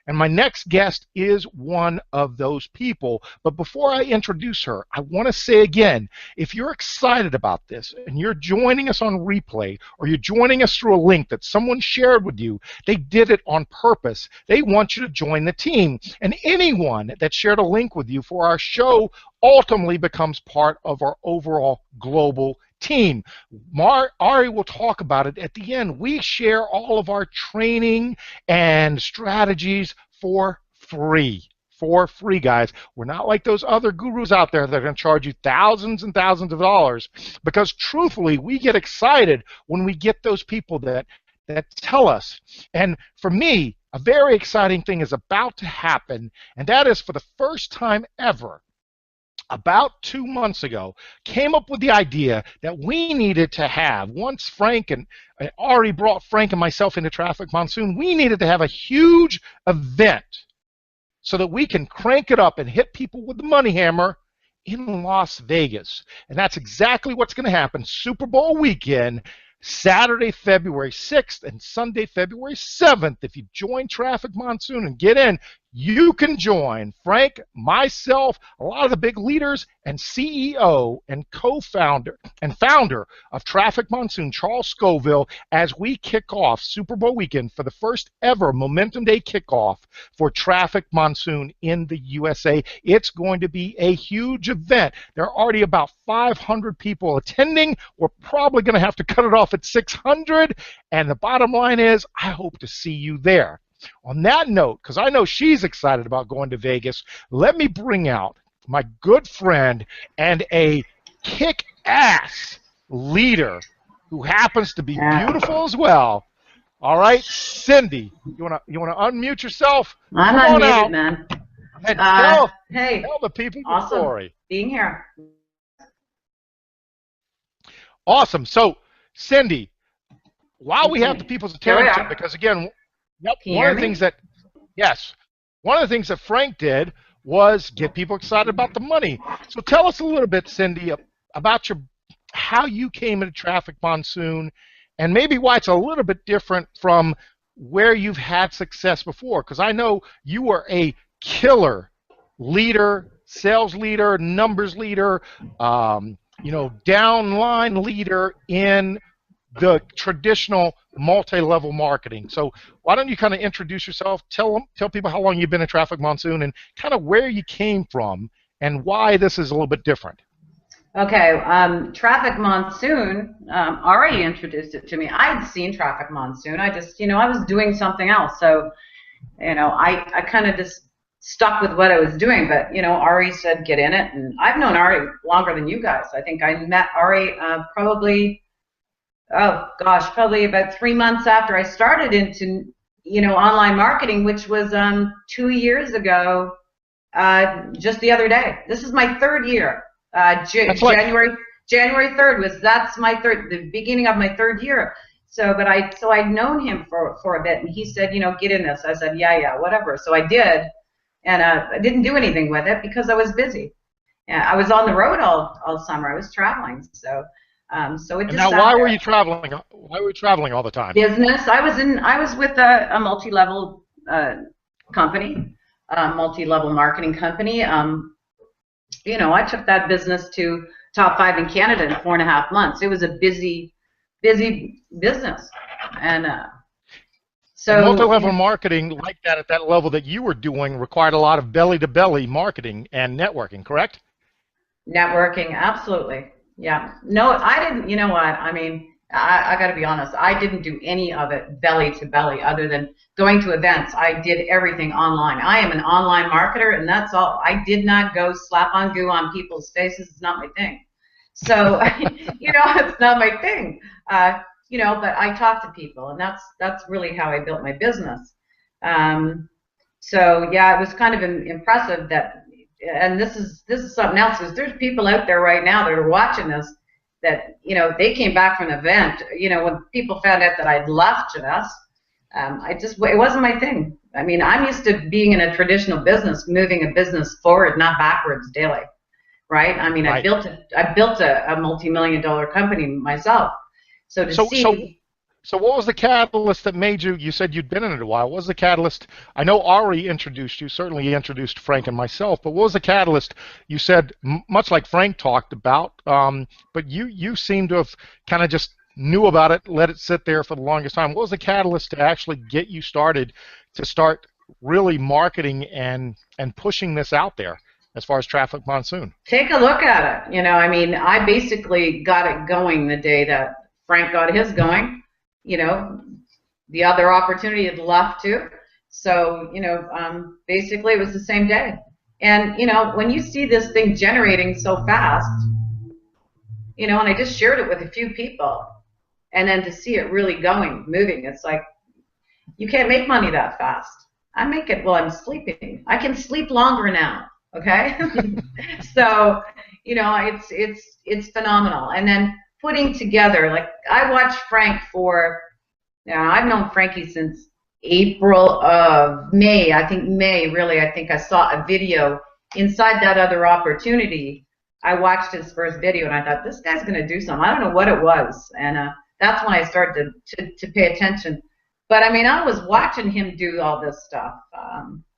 And my next guest is one of those people. But before I introduce her, I want to say again, if you're excited about this and you're joining us on replay or you're joining us through a link that someone shared with you, they did it on purpose. They want you to join the team. And anyone that shared a link with you for our show ultimately becomes part of our overall global team. Ari will talk about it at the end. We share all of our training and strategies for free. For free, guys. We're not like those other gurus out there that are going to charge you thousands and thousands of dollars, because truthfully, we get excited when we get those people that tell us. And for me, a very exciting thing is about to happen, and that is, for the first time ever, about 2 months ago, came up with the idea that we needed to have, once Frank and Ari brought Frank and myself into Traffic Monsoon, we needed to have a huge event so that we can crank it up and hit people with the money hammer in Las Vegas. And that's exactly what's going to happen. Super Bowl weekend, Saturday, February 6th and Sunday, February 7th. If you join Traffic Monsoon and get in, you can join Frank, myself, a lot of the big leaders, and CEO and co-founder and founder of Traffic Monsoon, Charles Scoville, as we kick off Super Bowl weekend for the first ever Momentum Day kickoff for Traffic Monsoon in the USA. It's going to be a huge event. There are already about 500 people attending. We're probably going to have to cut it off at 600, and the bottom line is I hope to see you there. On that note, because I know she's excited about going to Vegas, let me bring out my good friend and a kick-ass leader who happens to be beautiful as well. All right, Cindy, you wanna unmute yourself? I'm Come on unmuted, out man. and Hey, tell the people the awesome story. being here. Awesome. So, Cindy, while we have the people's attention, because again, one of the things that Frank did was get people excited about the money. So tell us a little bit, Cindy, about your how you came into Traffic Monsoon, and maybe why it's a little bit different from where you've had success before. Because I know you were a killer leader, sales leader, numbers leader, downline leader in the traditional multi-level marketing. So why don't you kind of introduce yourself, tell people how long you've been in Traffic Monsoon, and kind of where you came from and why this is a little bit different. Okay, Traffic Monsoon, Ari introduced it to me. I had seen Traffic Monsoon. I just, I was doing something else. So, I kind of just stuck with what I was doing. But, Ari said, get in it. And I've known Ari longer than you guys. I think I met Ari probably about 3 months after I started into, online marketing, which was 2 years ago, just the other day. This is my third year. January 3rd that's my the beginning of my third year. So I'd known him for a bit, and he said, get in this. I said, yeah, whatever. So I did, and I didn't do anything with it because I was busy. I was on the road all summer. I was traveling, so it just. Now, why were you traveling? Why were you traveling all the time? Business. I was with a multi-level company, multi-level marketing company. I took that business to top 5 in Canada in 4.5 months. It was a busy business, and so multi-level marketing like that at that level that you were doing required a lot of belly-to-belly marketing and networking, correct? Networking, absolutely. Yeah. No, I didn't. You know what? I mean, I got to be honest. I didn't do any of it belly to belly, other than going to events. I did everything online. I am an online marketer, and that's all. I did not go slap on goo on people's faces. It's not my thing. So, it's not my thing. But I talk to people, and that's really how I built my business. So yeah, it was kind of impressive that, and this is something else. There's people out there right now that are watching this, that they came back from an event. When people found out that I'd left Janess, it wasn't my thing. I mean, I'm used to being in a traditional business, moving a business forward, not backwards daily, right? I mean, right. I built a multi-million-dollar company myself. So what was the catalyst that made you said you'd been in it a while, what was the catalyst? I know Ari introduced you, certainly he introduced Frank and myself, but what was the catalyst? You said, much like Frank talked about, but you seem to have kind of just knew about it, let it sit there for the longest time. What was the catalyst to actually get you started, to start really marketing and pushing this out there as far as Traffic Monsoon? Take a look at it. I mean, I basically got it going the day that Frank got his going. The other opportunity had left too. So, basically it was the same day. And, when you see this thing generating so fast, and I just shared it with a few people, and then to see it really moving, it's like, you can't make money that fast. I make it while I'm sleeping. I can sleep longer now, okay? So, it's phenomenal. And then putting together, like, I watched Frank I've known Frankie since May, I think I saw a video inside that other opportunity. I watched his first video and I thought, this guy's going to do something. I don't know what it was, and that's when I started to pay attention. But I mean, I was watching him do all this stuff.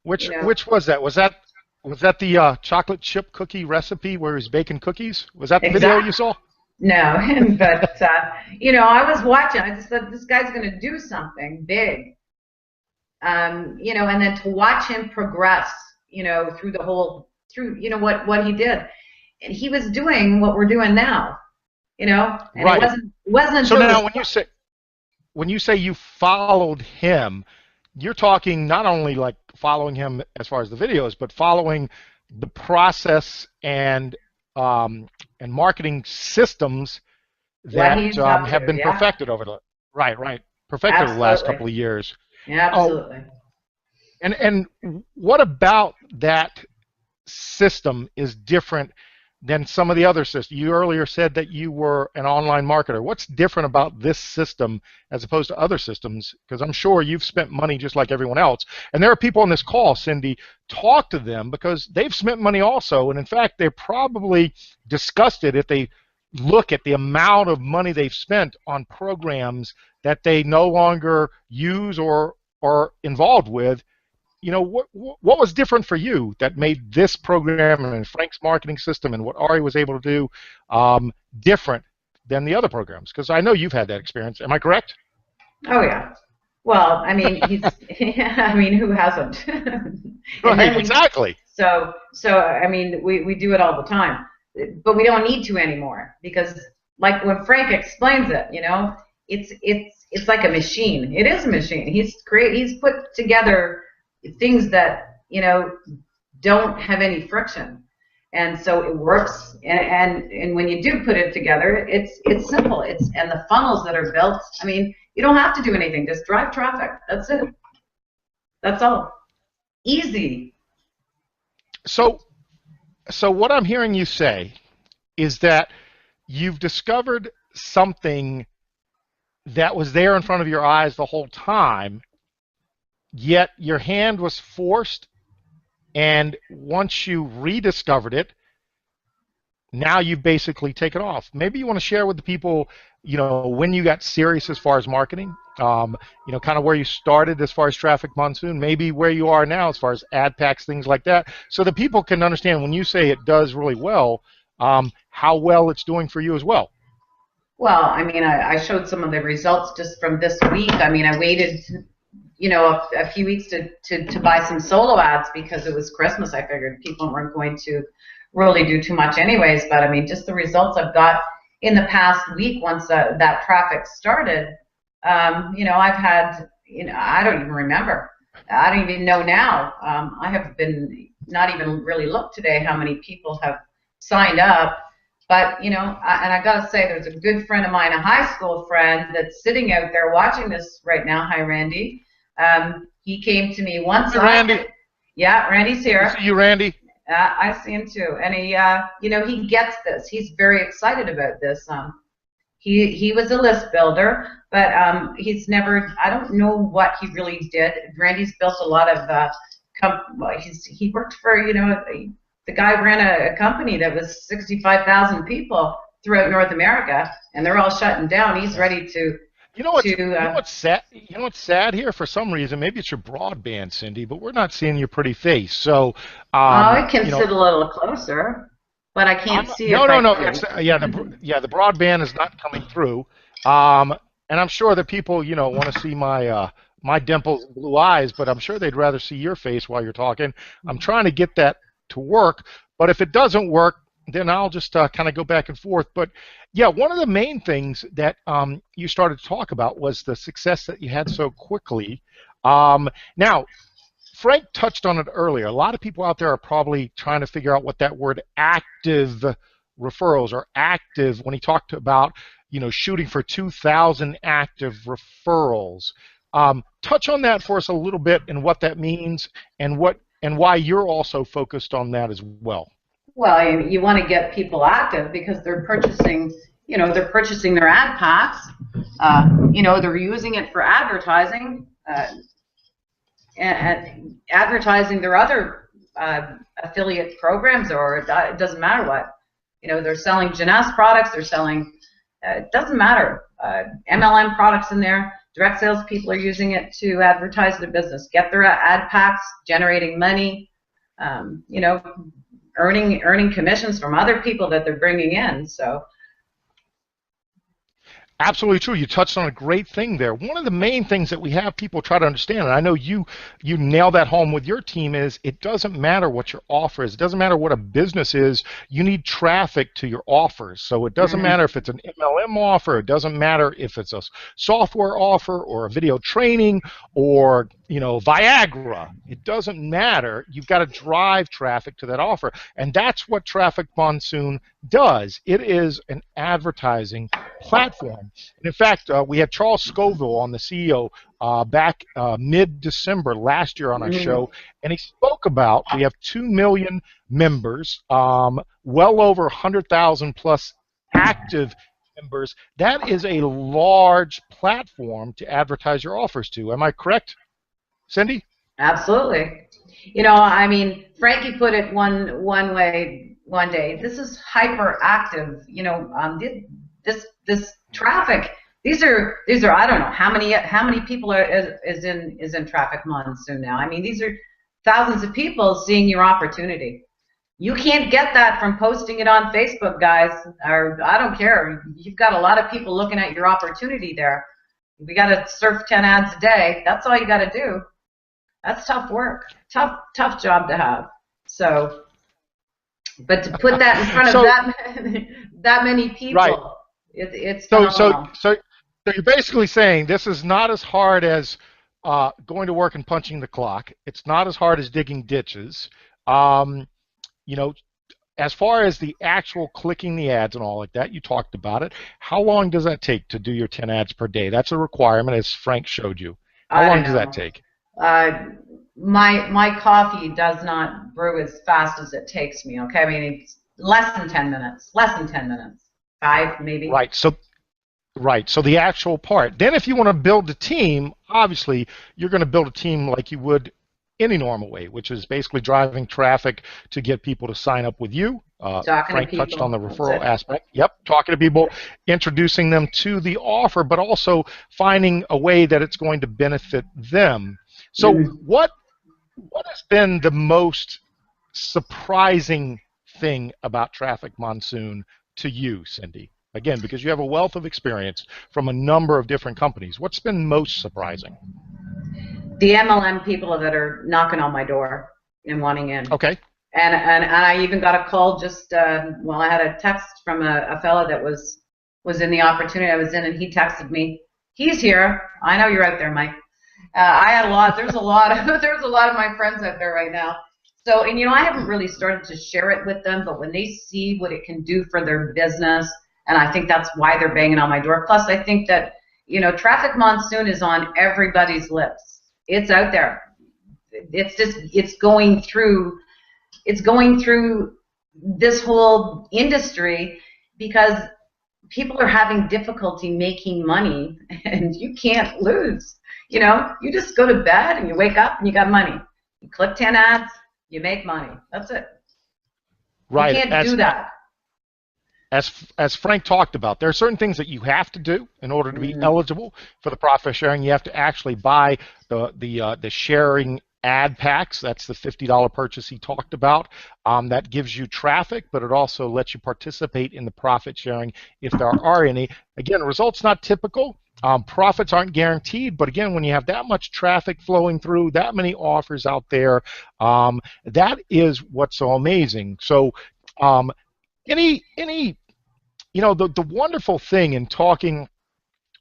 Which was that? Was that the chocolate chip cookie recipe where he's baking cookies? Was that the video you saw? No, but I was watching. I just thought, this guy's going to do something big. And then to watch him progress, through what he did, and he was doing what we're doing now, and right. It wasn't until so now when you say you followed him, you're talking not only like following him as far as the videos, but following the process and marketing systems that have been perfected over the perfected the last couple of years. Yeah, absolutely. And what about that system is different than some of the other systems? You earlier said that you were an online marketer. What's different about this system as opposed to other systems? Because I'm sure you've spent money just like everyone else. And there are people on this call, Cindy, talk to them because they've spent money also. And in fact, they're probably disgusted if they look at the amount of money they've spent on programs that they no longer use or are involved with, what was different for you that made this program and Frank's marketing system and what Ari was able to do different than the other programs? Because I know you've had that experience. Am I correct? Oh yeah. Well, I mean, I mean, who hasn't? Right, exactly. So I mean, we do it all the time, but we don't need to anymore because, like when Frank explains it, it's like a machine. It is a machine. He's put together things that don't have any friction, and so it works. And when you do put it together, it's simple. And the funnels that are built. I mean, you don't have to do anything. Just drive traffic. That's it. That's all. Easy. So what I'm hearing you say is that you've discovered something that was there in front of your eyes the whole time, yet your hand was forced, and once you rediscovered it, now you basically take it off. Maybe you want to share with the people, when you got serious as far as marketing, kind of where you started as far as Traffic Monsoon, maybe where you are now as far as ad packs, things like that, so that people can understand when you say it does really well, how well it's doing for you as well. Well, I mean, I showed some of the results just from this week. I mean, I waited, a few weeks to buy some solo ads because it was Christmas. I figured people weren't going to really do too much anyways, but I mean, just the results I've got in the past week once that traffic started, I've had, I don't even remember. I don't even know now. I have been not even really looked today how many people have signed up. But, and I got to say, there's a good friend of mine, a high school friend, that's sitting out there watching this right now. Hi, Randy. He came to me once. Hi, Randy. Yeah, Randy's here. I see you, Randy. I see him too. And he, he gets this. He's very excited about this. He was a list builder, but he's never, I don't know what he really did. Randy's built a lot of, he worked for, the guy ran a company that was 65,000 people throughout North America, and they're all shutting down. He's ready to. You know what's sad? You know what's sad here? For some reason, maybe it's your broadband, Cindy, but we're not seeing your pretty face. So. I can sit a little closer, but I can't see it. No. The broadband is not coming through, and I'm sure that people, want to see my dimples and blue eyes, but I'm sure they'd rather see your face while you're talking. I'm trying to get that to work, but if it doesn't work, then I'll just kind of go back and forth. But yeah, one of the main things that you started to talk about was the success that you had so quickly. Now, Frank touched on it earlier. A lot of people out there are probably trying to figure out what that word active referrals or active, when he talked about, shooting for 2,000 active referrals. Touch on that for us a little bit and what that means and why you're also focused on that as well. Well, you want to get people active because they're purchasing, they're purchasing their ad packs. They're using it for advertising, and advertising their other affiliate programs, or it doesn't matter what. They're selling Jeunesse products. They're selling. It doesn't matter. MLM products in there. Direct sales people are using it to advertise their business, get their ad packs, generating money, earning commissions from other people that they're bringing in. So. Absolutely true. You touched on a great thing there. One of the main things that we have people try to understand, and I know you nail that home with your team, is it doesn't matter what your offer is. It doesn't matter what a business is. You need traffic to your offers. So it doesn't matter if it's an MLM offer. It doesn't matter if it's a software offer or a video training or Viagra. It doesn't matter. You've got to drive traffic to that offer, and that's what Traffic Monsoon does. It is an advertising platform. And in fact, we had Charles Scoville on, the CEO, back mid-December last year on our show, and he spoke about, we have 2 million members, well over 100,000 plus active members. That is a large platform to advertise your offers to. Am I correct, Cindy? Absolutely. I mean, Frankie put it one way one day. This is hyperactive. You know, this traffic. These are I don't know how many people is in traffic monsoon now. I mean, these are thousands of people seeing your opportunity. You can't get that from posting it on Facebook, guys, or I don't care. You've got a lot of people looking at your opportunity there. We got to surf 10 ads a day. That's all you got to do. That's tough work. Tough job to have. So, but to put that in front of that many people, right. It's so you're basically saying this is not as hard as going to work and punching the clock. It's not as hard as digging ditches. You know, as far as the actual clicking the ads and all like that, you talked about it. How long does that take to do your 10 ads per day? That's a requirement, as Frank showed you. How long does that take? My coffee does not brew as fast as it takes me. Okay, I mean it's less than 10 minutes. 5 maybe. Right. So the actual part. Then if you want to build a team, obviously you're going to build a team like you would any normal way, which is basically driving traffic to get people to sign up with you. Frank touched on the referral aspect. Yep, talking to people, introducing them to the offer, but also finding a way that it's going to benefit them. So what has been the most surprising thing about Traffic Monsoon to you, Cindy? Again, because you have a wealth of experience from a number of different companies. What's been most surprising? The MLM people that are knocking on my door and wanting in. Okay. And I even got a call just, well, I had a text from a fellow that was in the opportunity I was in, and he texted me, he's here. I know you're out there, Mike. I had a lot, there's a lot of my friends out there right now. So, and you know, I haven't really started to share it with them, but when they see what it can do for their business, and I think that's why they're banging on my door. Plus, I think that, you know, Traffic Monsoon is on everybody's lips. It's out there. It's going through this whole industry because people are having difficulty making money, and you can't lose. You know, you just go to bed and you wake up and you got money. You click 10 ads, you make money. That's it. Right. You can't do that. As Frank talked about, there are certain things that you have to do in order to be eligible for the profit sharing. You have to actually buy the sharing ad packs. That's the $50 purchase he talked about. That gives you traffic, but it also lets you participate in the profit sharing if there are any. Again, results not typical. Profits aren't guaranteed, but again, when you have that much traffic flowing through, that many offers out there, that is what's so amazing. So, you know, the wonderful thing in talking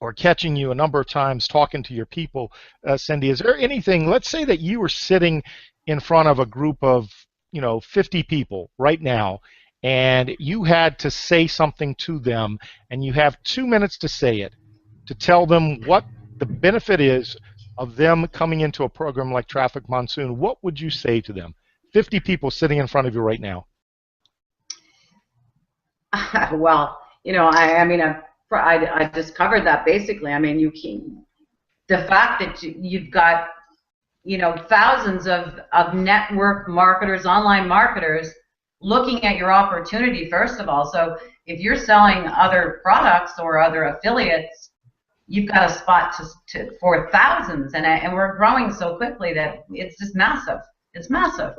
or catching you a number of times talking to your people, Cindy, is there anything, let's say that you were sitting in front of a group of, you know, 50 people right now, and you had to say something to them, and you have 2 minutes to say it, to tell them what the benefit is of them coming into a program like Traffic Monsoon. What would you say to them? 50 people sitting in front of you right now. Well, you know, I just covered that basically. I mean, the fact that you've got, you know, thousands of network marketers, online marketers, looking at your opportunity first of all. So if you're selling other products or other affiliates, you've got a spot for thousands, and we're growing so quickly that it's just massive. It's massive.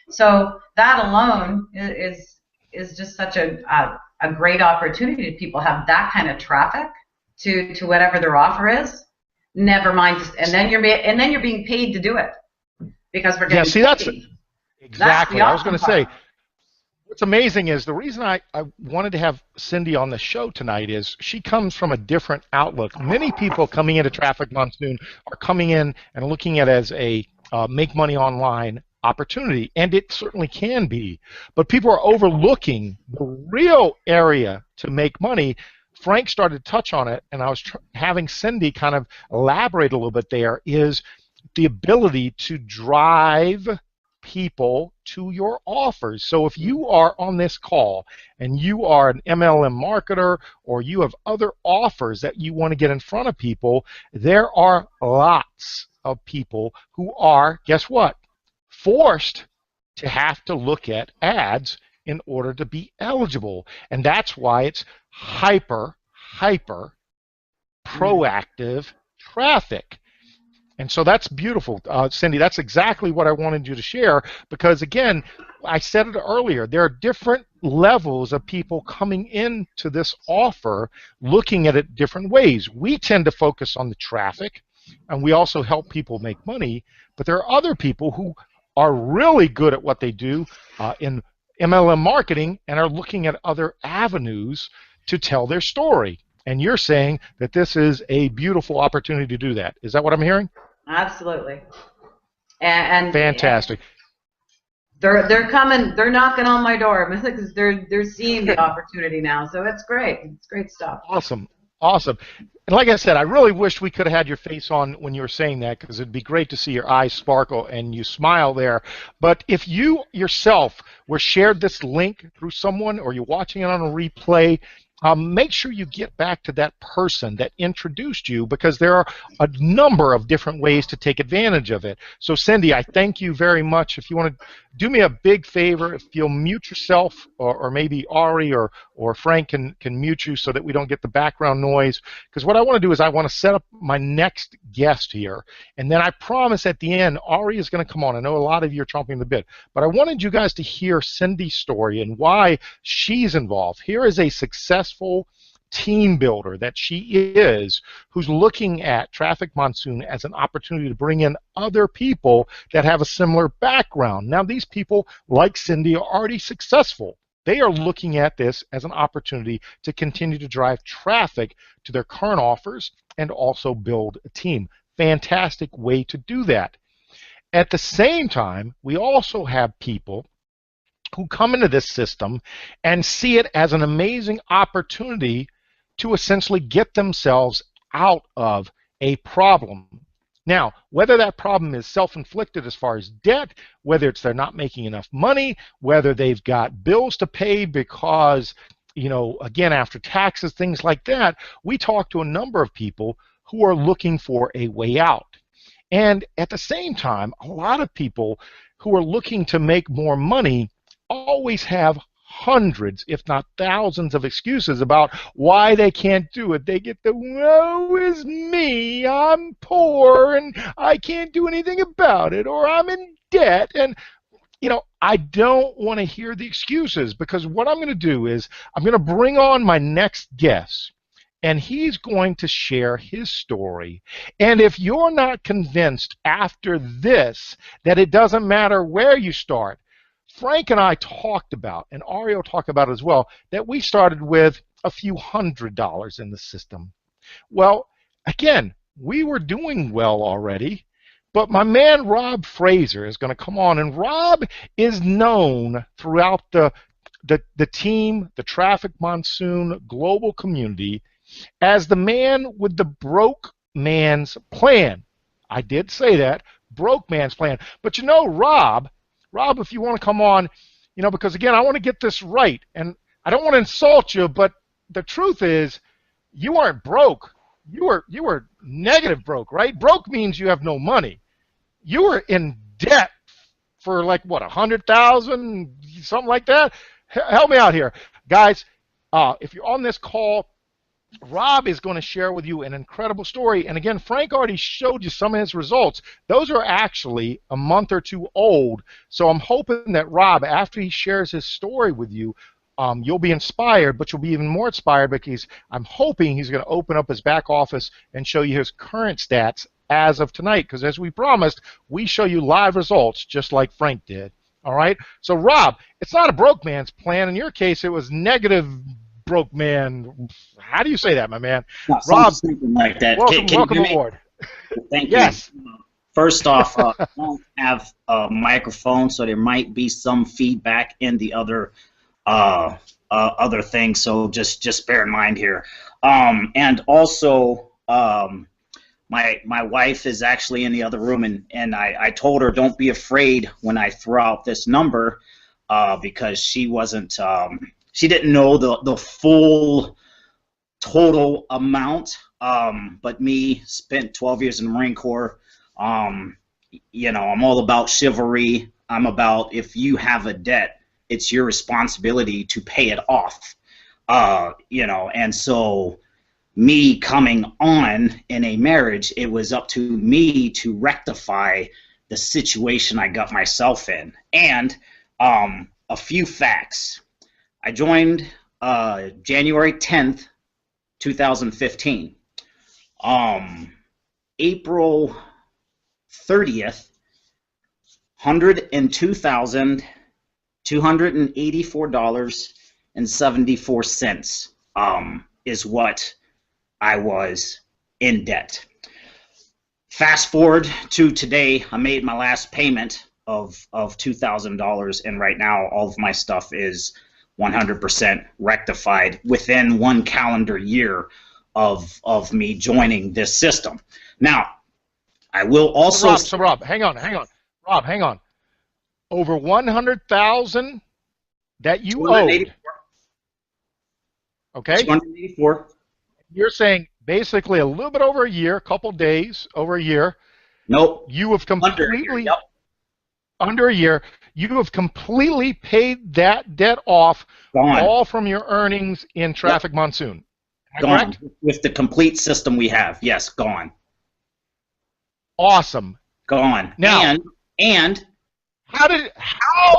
So that alone is just such a great opportunity. People have that kind of traffic to whatever their offer is. Never mind, and then you're being paid to do it because we're getting paid. That's exactly. I was going to say, what's amazing is the reason I wanted to have Cindy on the show tonight is she comes from a different outlook. Many people coming into Traffic Monsoon are coming in and looking at it as a make money online opportunity, and it certainly can be, but people are overlooking the real area to make money. Frank started to touch on it, and I was having Cindy kind of elaborate a little bit there, is the ability to drive people to your offers. So if you are on this call and you are an MLM marketer or you have other offers that you want to get in front of people, there are lots of people who are, guess what, forced to have to look at ads in order to be eligible. And that's why it's hyper proactive traffic. And so that's beautiful, Cindy. That's exactly what I wanted you to share because, again, I said it earlier, there are different levels of people coming into this offer looking at it different ways. We tend to focus on the traffic, and we also help people make money, but there are other people who are really good at what they do in MLM marketing and are looking at other avenues to tell their story. And you're saying that this is a beautiful opportunity to do that. Is that what I'm hearing? Absolutely. And fantastic. They're coming. They're knocking on my door because they're seeing the opportunity now. So it's great. It's great stuff. Awesome. Awesome. And like I said, I really wish we could have had your face on when you were saying that because it'd be great to see your eyes sparkle and you smile there. But if you yourself were shared this link through someone or you're watching it on a replay, make sure you get back to that person that introduced you because there are a number of different ways to take advantage of it. So Cindy, I thank you very much. If you want to do me a big favor, if you'll mute yourself or maybe Ari or Frank can mute you so that we don't get the background noise, because what I want to do is I want to set up my next guest here, and then I promise at the end Ari is going to come on. I know a lot of you are chomping the bit, but I wanted you guys to hear Cindy's story and why she's involved. Here is a successful team builder that she is, who's looking at Traffic Monsoon as an opportunity to bring in other people that have a similar background. Now, these people, like Cindy, are already successful. They are looking at this as an opportunity to continue to drive traffic to their current offers and also build a team. Fantastic way to do that. At the same time, we also have people who come into this system and see it as an amazing opportunity to essentially get themselves out of a problem. Now, whether that problem is self-inflicted as far as debt, whether it's they're not making enough money, whether they've got bills to pay because, you know, again, after taxes, things like that, we talk to a number of people who are looking for a way out. And at the same time, a lot of people who are looking to make more money always have hundreds, if not thousands, of excuses about why they can't do it. They get the, woe is me, I'm poor, and I can't do anything about it, or I'm in debt. And, you know, I don't want to hear the excuses because what I'm going to do is I'm going to bring on my next guest, and he's going to share his story. And if you're not convinced after this that it doesn't matter where you start, Frank and I talked about, and Ario talked about as well, that we started with a few $100s in the system. Well, again, we were doing well already, but my man Rob Fraser is going to come on, and Rob is known throughout the team, the Traffic Monsoon global community, as the man with the broke man's plan. I did say that, broke man's plan. But you know, Rob, if you want to come on, you know, because again, I want to get this right, and I don't want to insult you, but the truth is, you aren't broke. You were negative broke, right? Broke means you have no money. You were in debt for like what, 100,000, something like that. Help me out here, guys. If you're on this call, Rob is going to share with you an incredible story. And again, Frank already showed you some of his results. Those are actually a month or two old. So I'm hoping that Rob, after he shares his story with you, you'll be inspired, but you'll be even more inspired because I'm hoping he's going to open up his back office and show you his current stats as of tonight. Because as we promised, we show you live results just like Frank did. All right? So Rob, it's not a broke man's plan. In your case, it was negative broke man. How do you say that, my man? No, Rob, something like that. Welcome aboard. Thank yes. you. First off, I don't have a microphone, so there might be some feedback in the other things. So just bear in mind here. And also, my wife is actually in the other room, and I told her don't be afraid when I throw out this number because she wasn't. She didn't know the full total amount, but me, spent 12 years in the Marine Corps. You know, I'm all about chivalry. I'm about if you have a debt, it's your responsibility to pay it off. You know, and so me coming on in a marriage, it was up to me to rectify the situation I got myself in. And a few facts. I joined January 10th, 2015. April 30th, $102,284.74 is what I was in debt. Fast forward to today, I made my last payment of $2,000, and right now all of my stuff is 100% rectified within 1 calendar year of me joining this system. Now, I will also... Rob, hang on. Rob, hang on. Over 100,000 that you owed. Okay? 284. You're saying basically a little bit over a year, a couple days, over a year. Nope. You have completely... Under a year, yep. Under a year, you have completely paid that debt off, Gone. all from your earnings in Traffic Monsoon. Gone. Correct? With the complete system we have. Yes, gone. Awesome. Gone. Now, and how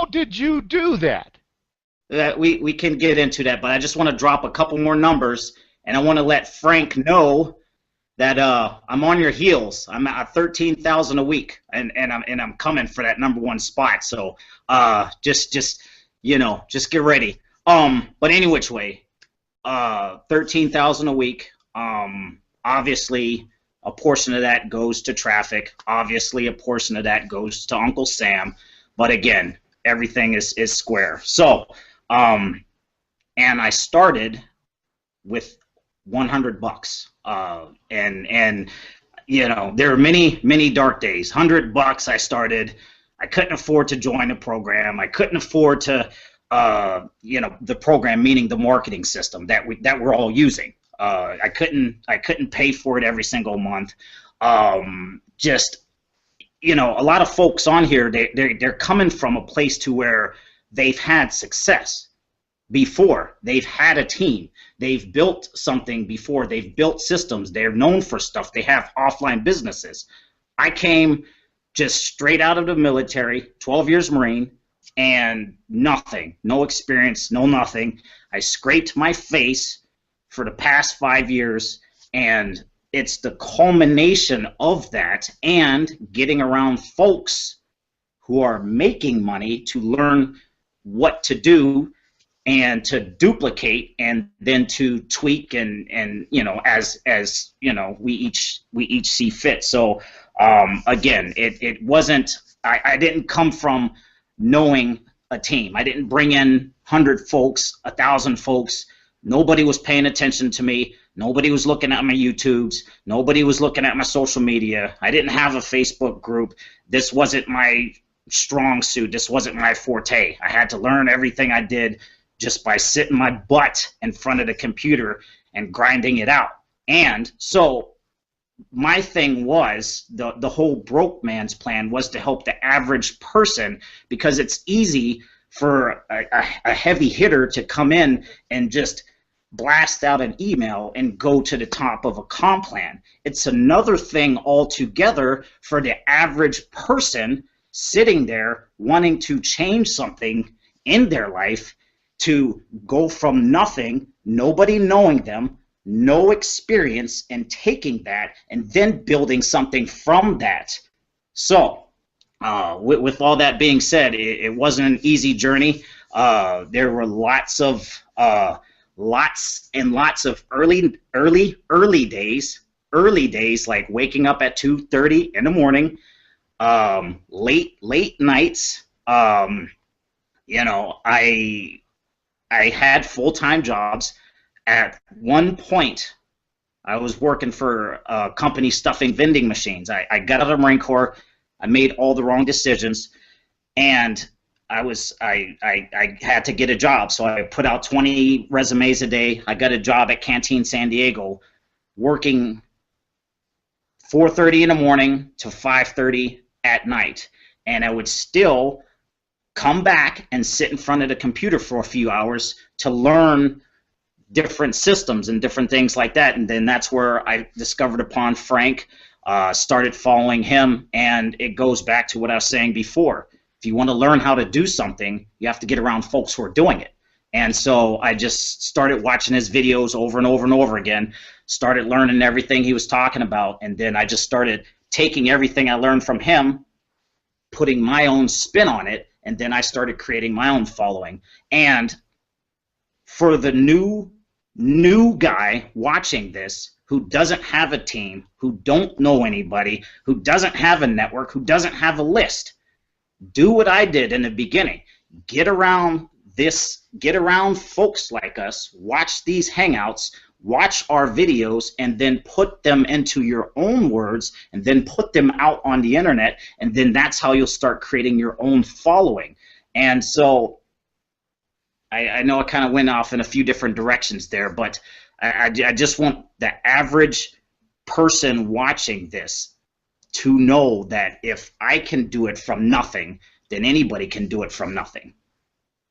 did you do that? we can get into that, but I just want to drop a couple more numbers, and I want to let Frank know that I'm on your heels. I'm at 13,000 a week, and I'm coming for that #1 spot. So just you know, just get ready. But any which way, 13,000 a week. Obviously, a portion of that goes to traffic. Obviously, a portion of that goes to Uncle Sam. But again, everything is square. So, and I started with $100. And you know, there were many dark days. $100 I started. I couldn't afford to join a program. I couldn't afford to you know, the program, meaning the marketing system that we're all using. I couldn't pay for it every single month. Just, you know, a lot of folks on here, they're coming from a place to where they've had success before. They've had a team. They've built something before. They've built systems. They're known for stuff. They have offline businesses. I came just straight out of the military, 12 years Marine, and nothing, no experience, no nothing. I scraped my face for the past 5 years, and it's the culmination of that and getting around folks who are making money to learn what to do and to duplicate and then to tweak and you know, as you know, we each see fit. So again, it wasn't, I didn't come from knowing a team. I didn't bring in 100 folks, 1,000 folks. Nobody was paying attention to me. Nobody was looking at my YouTubes. Nobody was looking at my social media. I didn't have a Facebook group. This wasn't my strong suit. This wasn't my forte. I had to learn everything I did just by sitting my butt in front of the computer and grinding it out. And so my thing was, the whole broke man's plan was to help the average person, because it's easy for a heavy hitter to come in and just blast out an email and go to the top of a comp plan. It's another thing altogether for the average person sitting there wanting to change something in their life, to go from nothing, nobody knowing them, no experience, and taking that and then building something from that. So with all that being said, it wasn't an easy journey. There were lots and lots of early days, like waking up at 2:30 in the morning, late nights. You know, I had full-time jobs. At one point, I was working for a company stuffing vending machines. I got out of the Marine Corps. I made all the wrong decisions, and I had to get a job. So I put out 20 resumes a day. I got a job at Canteen San Diego, working 4:30 in the morning to 5:30 at night, and I would still come back and sit in front of the computer for a few hours to learn different systems and different things like that. And then that's where I discovered upon Frank, started following him, and it goes back to what I was saying before. If you want to learn how to do something, you have to get around folks who are doing it. And so I just started watching his videos over and over and over again, started learning everything he was talking about, and then I just started taking everything I learned from him, putting my own spin on it, and then I started creating my own following. And for the new guy watching this who doesn't have a team, who don't know anybody, who doesn't have a network, who doesn't have a list, do what I did in the beginning. Get around folks like us, watch these hangouts, watch our videos, and then put them into your own words, and then put them out on the internet, and then that's how you'll start creating your own following. And so I know I kind of went off in a few different directions there, but I just want the average person watching this to know that if I can do it from nothing, then anybody can do it from nothing.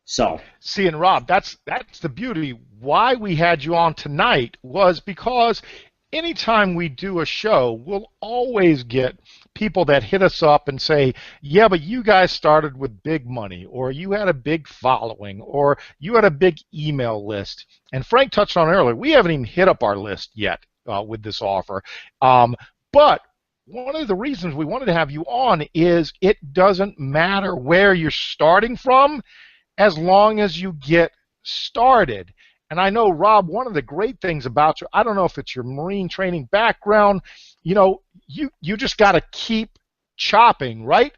So, see, and Rob, that's the beauty. Why we had you on tonight was because anytime we do a show, we'll always get people that hit us up and say, yeah, but you guys started with big money, or you had a big following, or you had a big email list. And Frank touched on earlier, we haven't even hit up our list yet with this offer. But one of the reasons we wanted to have you on is it doesn't matter where you're starting from, as long as you get started. And I know, Rob, one of the great things about you, I don't know if it's your Marine training background, you know, you just got to keep chopping, right?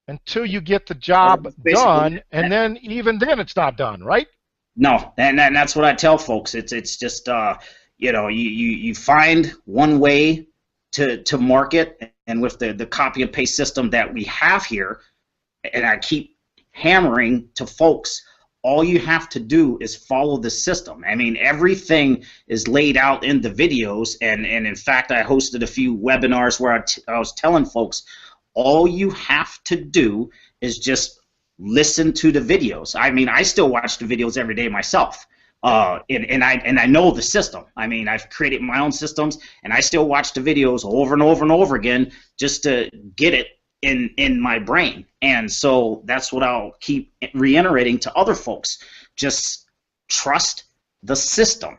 Until you get the job done, and then even then it's not done, right? No, and that's what I tell folks. It's just, you know, you find one way to market, and with the copy and paste system that we have here, and I keep hammering to folks, all you have to do is follow the system. I mean, everything is laid out in the videos, and in fact, I hosted a few webinars where I was telling folks, all you have to do is just listen to the videos. I mean, I still watch the videos every day myself, and I know the system. I mean, I've created my own systems, and I still watch the videos over and over and over again just to get it in my brain. And so that's what I'll keep reiterating to other folks. Just trust the system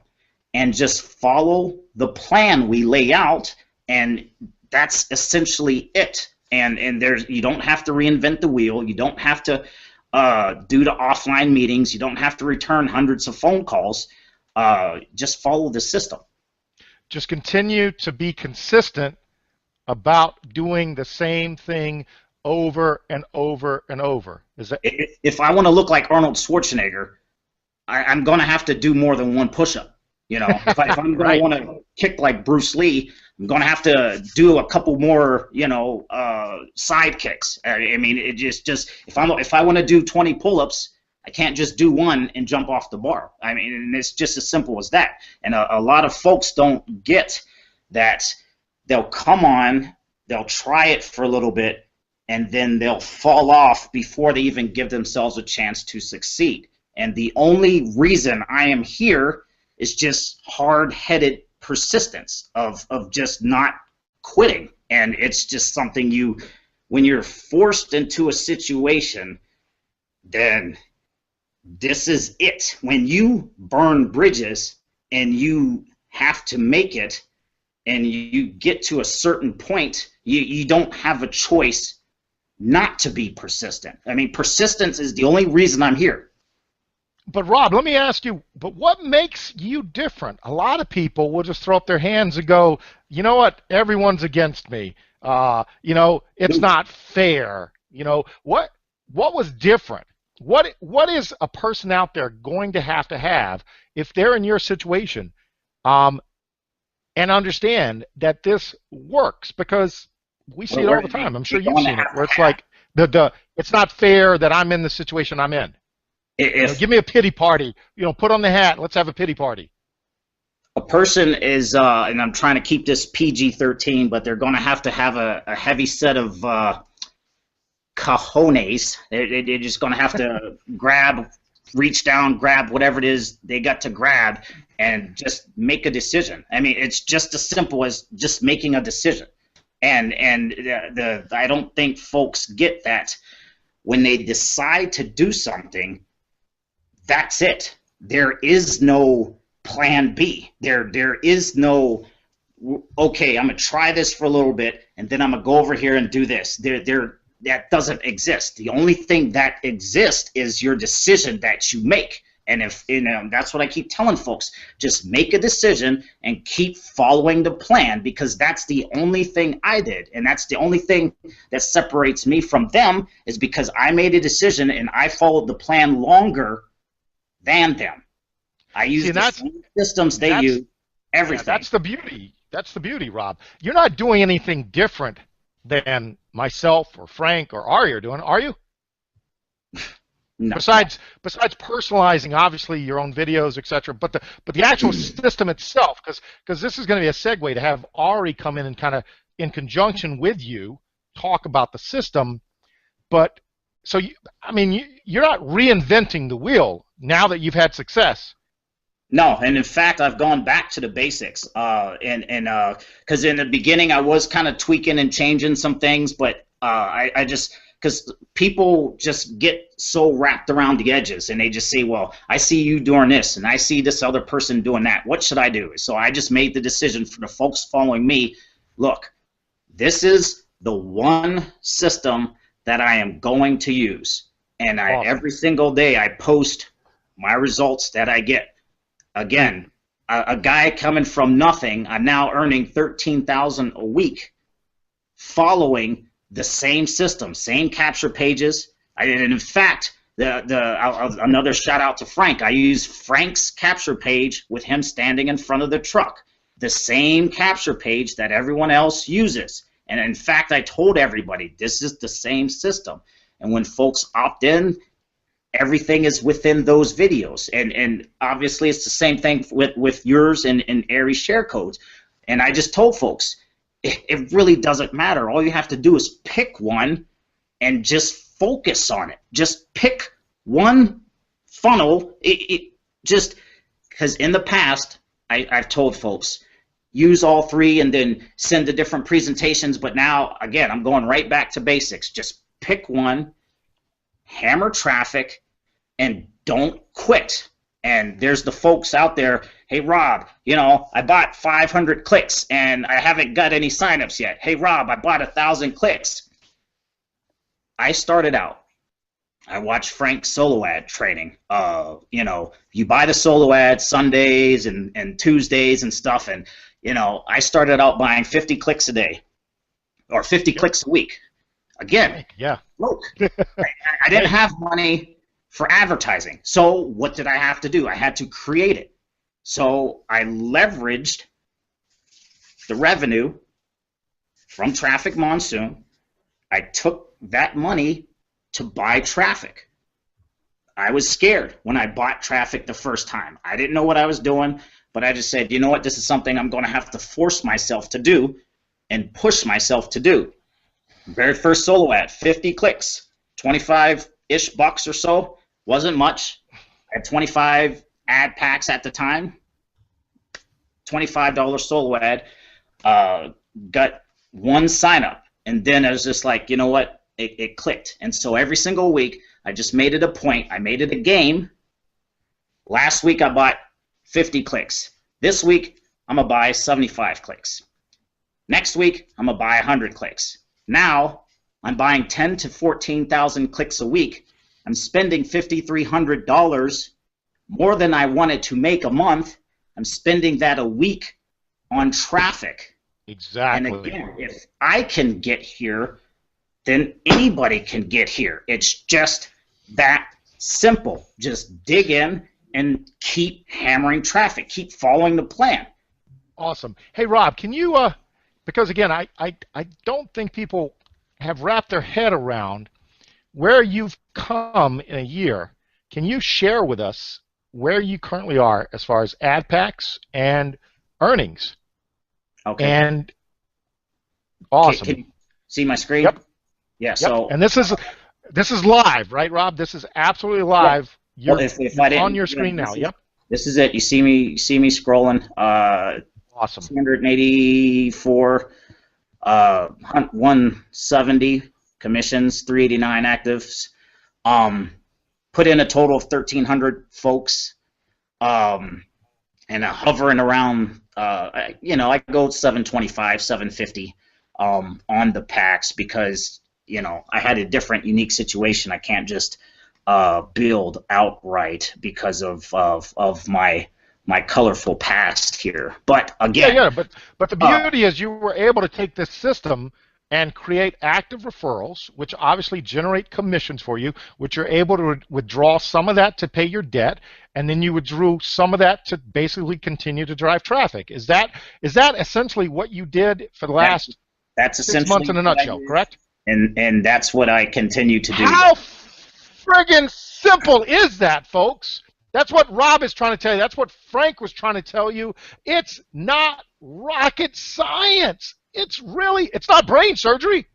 and just follow the plan we lay out, and that's essentially it. And there's, you don't have to reinvent the wheel. You don't have to do the offline meetings. You don't have to return hundreds of phone calls. Just follow the system. Just continue to be consistent about doing the same thing over and over and over. Is that? If I want to look like Arnold Schwarzenegger, I'm going to have to do more than one push-up. You know, if I'm going Right. to want to kick like Bruce Lee, I'm going to have to do a couple more, you know, side kicks. I mean, it just if I want to do 20 pull-ups, I can't just do one and jump off the bar. I mean, and it's just as simple as that. And a lot of folks don't get that. They'll come on, they'll try it for a little bit, and then they'll fall off before they even give themselves a chance to succeed. And the only reason I am here is just hard-headed persistence of just not quitting. And it's just something when you're forced into a situation, then this is it. When you burn bridges and you have to make it, and you get to a certain point, you don't have a choice not to be persistent. I mean, persistence is the only reason I'm here. But Rob, let me ask you, but what makes you different? A lot of people will just throw up their hands and go, you know what, everyone's against me. You know, it's not fair. You know, what was different? What is a person out there going to have if they're in your situation? And understand that this works, because we see it all the time. I'm sure you've seen it, where it's like it's not fair that I'm in the situation I'm in. You know, give me a pity party. You know, put on the hat. Let's have a pity party. A person is, and I'm trying to keep this PG-13, but they're going to have a heavy set of cojones. They're just going to have to reach down, grab whatever it is they got to grab, and just make a decision. I mean, it's just as simple as just making a decision. And I don't think folks get that. When they decide to do something, that's it. There is no plan B. There is no, okay, I'm going to try this for a little bit, and then I'm going to go over here and do this. That doesn't exist. The only thing that exists is your decision that you make. And if that's what I keep telling folks, just make a decision and keep following the plan, because that's the only thing I did, and that's the only thing that separates me from them, is because I made a decision and I followed the plan longer than them. I used the same systems they use, everything. Yeah, that's the beauty. That's the beauty, Rob. You're not doing anything different than myself or Frank or Ari are doing, are you? No. Besides personalizing, obviously, your own videos, etc. But the actual system itself, because this is going to be a segue to have Ari come in and kind of in conjunction with you talk about the system. But so you're not reinventing the wheel now that you've had success. No, and in fact, I've gone back to the basics, because in the beginning I was kind of tweaking and changing some things, but because people just get so wrapped around the edges, and they just say, well, I see you doing this, and I see this other person doing that. What should I do? So I just made the decision for the folks following me, look, this is the one system that I am going to use, and Awesome. Every single day I post my results that I get. Again, a guy coming from nothing, I'm now earning $13,000 a week following the same system, same capture pages. And in fact, another shout out to Frank. I use Frank's capture page with him standing in front of the truck, the same capture page that everyone else uses. And in fact, I told everybody this is the same system. And when folks opt in, everything is within those videos, and obviously it's the same thing with yours and Ari's share codes. And I just told folks, it really doesn't matter. All you have to do is pick one and just focus on it. Just pick one funnel. Just because in the past I've told folks, use all three and then send the different presentations, but now again I'm going right back to basics. Just pick one, hammer traffic, and don't quit. And there's the folks out there, hey Rob, I bought 500 clicks and I haven't got any signups yet. Hey Rob, I bought 1,000 clicks. I started out, I watched Frank's solo ad training. You buy the solo ad Sundays and Tuesdays and stuff, and I started out buying 50 clicks a day or 50 clicks a week. Again, Yeah. look, I didn't have money for advertising. So what did I have to do? I had to create it. So I leveraged the revenue from Traffic Monsoon. I took that money to buy traffic. I was scared when I bought traffic the first time. I didn't know what I was doing, but I just said, you know what, this is something I'm going to have to force myself to do and push myself to do. Very first solo ad, 50 clicks, 25-ish bucks or so. Wasn't much. I had 25 ad packs at the time. $25 solo ad. Got one sign up, and then I was just like, you know what? It clicked. And so every single week, I just made it a point. I made it a game. Last week, I bought 50 clicks. This week, I'm going to buy 75 clicks. Next week, I'm going to buy 100 clicks. Now, I'm buying 10 to 14,000 clicks a week. I'm spending $5,300 more than I wanted to make a month. I'm spending that a week on traffic. Exactly. And again, if I can get here, then anybody can get here. It's just that simple. Just dig in and keep hammering traffic. Keep following the plan. Awesome. Hey, Rob, can you, because again, I don't think people have wrapped their head around where you've come in a year. Can you share with us where you currently are as far as ad packs and earnings? Okay. And awesome. Can you see my screen? Yep. Yeah. Yep. So And this is live, right, Rob? This is absolutely live. well, You're, if you're I didn't, on your screen now. Yep. This is it. You see me scrolling. Awesome. 284, 170 commissions, 389 actives. Put in a total of 1,300 folks. And hovering around, I go 725, 750 on the packs because, I had a different, unique situation. I can't just build outright because of my colorful past here. But again, Yeah. But the beauty is you were able to take this system and create active referrals, which obviously generate commissions for you, which you're able to withdraw some of that to pay your debt, and then you withdrew some of that to basically continue to drive traffic. Is that essentially what you did for the last that's 6 months in a nutshell, correct? And that's what I continue to do. How friggin' simple is that, folks? That's what Rob is trying to tell you. That's what Frank was trying to tell you. It's not rocket science. It's not brain surgery.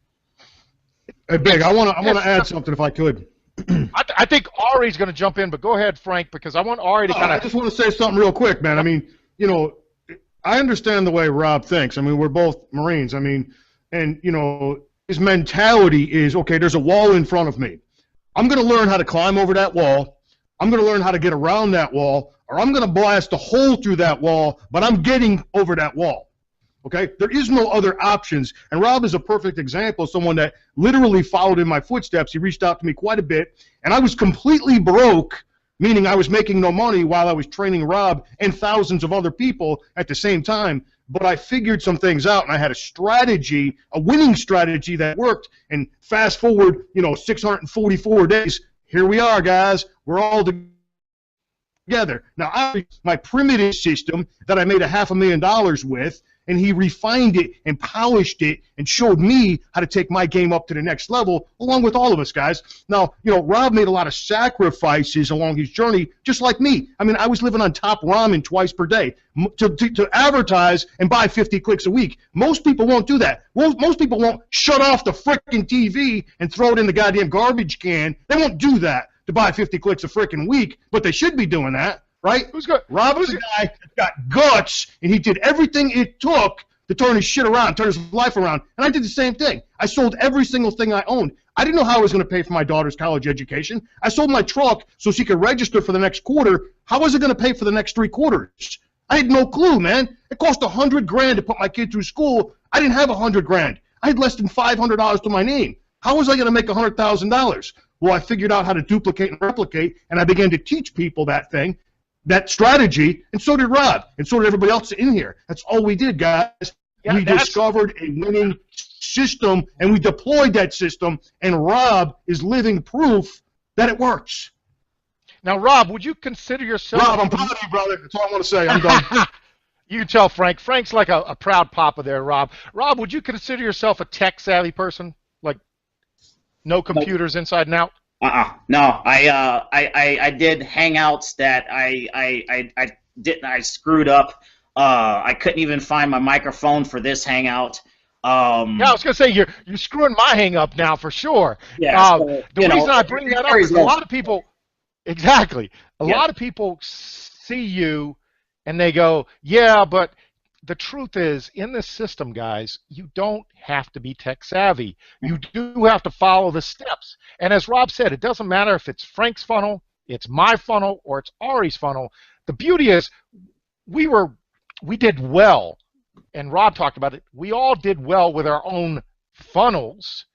Hey, Big, I want to add something if I could. I think Ari's going to jump in, but go ahead, Frank, because I want Ari to kind I of. just want to say something real quick, man. I mean, I understand the way Rob thinks. I mean, we're both Marines. I mean, and his mentality is, okay, there's a wall in front of me. I'm going to learn how to climb over that wall. I'm going to learn how to get around that wall, or I'm going to blast a hole through that wall, but I'm getting over that wall. Okay? There is no other options. And Rob is a perfect example of someone that literally followed in my footsteps. He reached out to me quite a bit, and I was completely broke, meaning I was making no money while I was training Rob and thousands of other people at the same time. But I figured some things out, and I had a strategy, a winning strategy that worked. And fast forward, 644 days, here we are, guys. We're all together. Now, my primitive system that I made $500,000 with, and he refined it and polished it and showed me how to take my game up to the next level, along with all of us, guys. Now, Rob made a lot of sacrifices along his journey, just like me. I mean, I was living on top ramen twice per day to advertise and buy 50 clicks a week. Most people won't do that. Most people won't shut off the frickin' TV and throw it in the goddamn garbage can. They won't do that to buy 50 clicks a frickin' week, but they should be doing that. Right? Rob was a guy that got guts, and he did everything it took to turn his shit around, turn his life around. And I did the same thing. I sold every single thing I owned. I didn't know how I was going to pay for my daughter's college education. I sold my truck so she could register for the next quarter. How was it going to pay for the next 3 quarters? I had no clue, man. It cost $100,000 to put my kid through school. I didn't have $100,000. I had less than $500 to my name. How was I going to make $100,000? Well, I figured out how to duplicate and replicate, and I began to teach people that strategy, and so did Rob, and so did everybody else in here. That's all we did, guys. Yeah, we discovered a winning system, and we deployed that system, and Rob is living proof that it works. Now, Rob, would you consider yourself... Rob, I'm proud of you, brother. That's all I want to say. I'm done. You can tell Frank. Frank's like a proud papa there, Rob. Rob, would you consider yourself a tech-savvy person? Like, no computers inside and out? No, I did Hangouts that I screwed up. I couldn't even find my microphone for this Hangout. Yeah, I was gonna say you're screwing my hang up now for sure. Yeah, the reason I bring that up is a lot of people, a lot of people see you and they go, yeah, but the truth is, in this system, guys, you don't have to be tech savvy. You do have to follow the steps. And as Rob said, it doesn't matter if it's Frank's funnel, it's my funnel, or it's Ari's funnel. The beauty is we did well, and Rob talked about it. We all did well with our own funnels,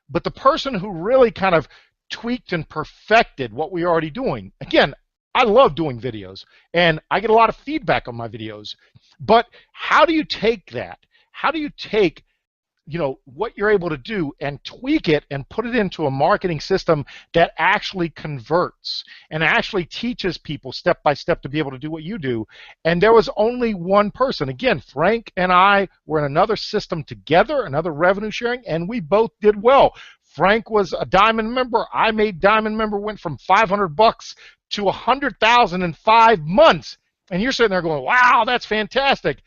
but the person who really kind of tweaked and perfected what we were already doing, again, I love doing videos, and I get a lot of feedback on my videos. But how do you take that? How do you take, what you're able to do and tweak it and put it into a marketing system that actually converts and actually teaches people step by step to be able to do what you do? And there was only one person. Again, Frank and I were in another system together, another revenue sharing, and we both did well. Frank was a Diamond member. I made Diamond member, went from $500 to $100,000 in 5 months. And you're sitting there going, wow, that's fantastic.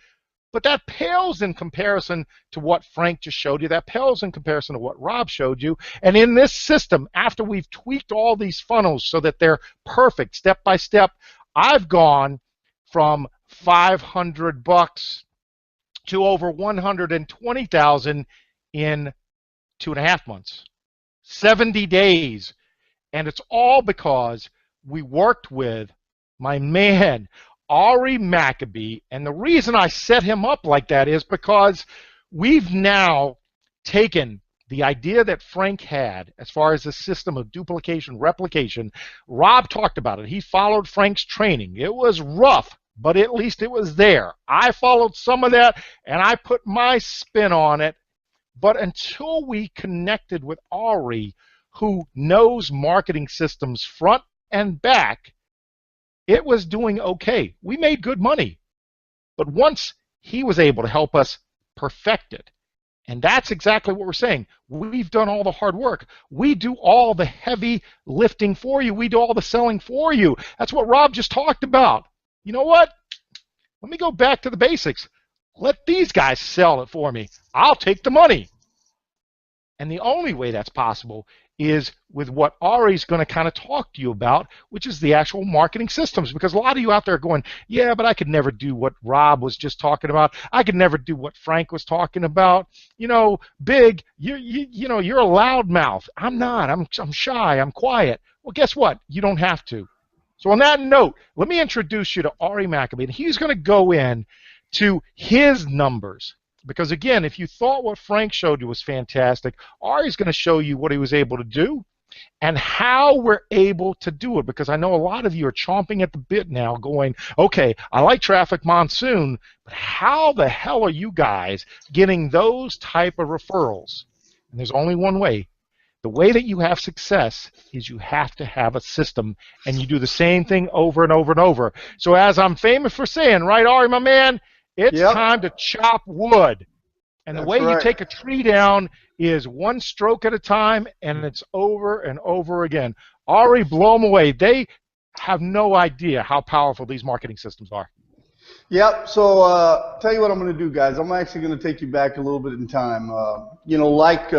But that pales in comparison to what Frank just showed you. That pales in comparison to what Rob showed you. And in this system, after we've tweaked all these funnels so that they're perfect step by step, I've gone from $500 to over 120,000 in 2.5 months, 70 days. And it's all because we worked with my man, Ari Maccabee, and the reason I set him up like that is because we've now taken the idea that Frank had as far as the system of duplication, replication. Rob talked about it. He followed Frank's training. It was rough, but at least it was there. I followed some of that, and I put my spin on it. But until we connected with Ari, who knows marketing systems front and back, it was doing okay. We made good money. But once he was able to help us perfect it, and that's exactly what we're saying. We've done all the hard work. We do all the heavy lifting for you. We do all the selling for you. That's what Rob just talked about. You know what? Let me go back to the basics. Let these guys sell it for me. I'll take the money. And the only way that's possible is with what Ari's going to kind of talk to you about, which is the actual marketing systems. Because a lot of you out there are going, yeah, but I could never do what Rob was just talking about. I could never do what Frank was talking about. You know, Big, you know, you're a loudmouth. I'm not. I'm shy. I'm quiet. Well, guess what? You don't have to. So on that note, let me introduce you to Ari Maccabee. And he's going to go in to his numbers. Because, again, if you thought what Frank showed you was fantastic, Ari's going to show you what he was able to do and how we're able to do it. Because I know a lot of you are chomping at the bit now going, okay, I like Traffic Monsoon, but how the hell are you guys getting those type of referrals? And there's only one way. The way that you have success is you have to have a system, and you do the same thing over and over and over. So as I'm famous for saying, right, Ari, my man, it's time to chop wood. And the way you take a tree down is one stroke at a time, and it's over and over again. Ari, blow them away. They have no idea how powerful these marketing systems are. Yep. So tell you what I'm going to do, guys. I'm actually going to take you back a little bit in time. You know, like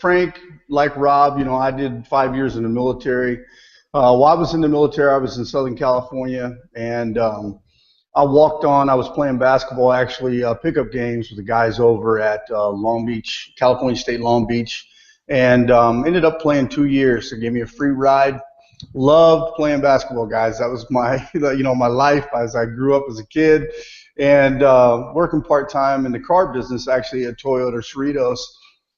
Frank, like Rob, you know, I did 5 years in the military. While I was in the military, I was in Southern California, and I walked on. I was playing basketball, actually, pickup games with the guys over at Long Beach, California State Long Beach, and ended up playing 2 years. They gave me a free ride. Loved playing basketball, guys. That was my, you know, my life as I grew up as a kid, and working part-time in the car business, actually at Toyota Cerritos,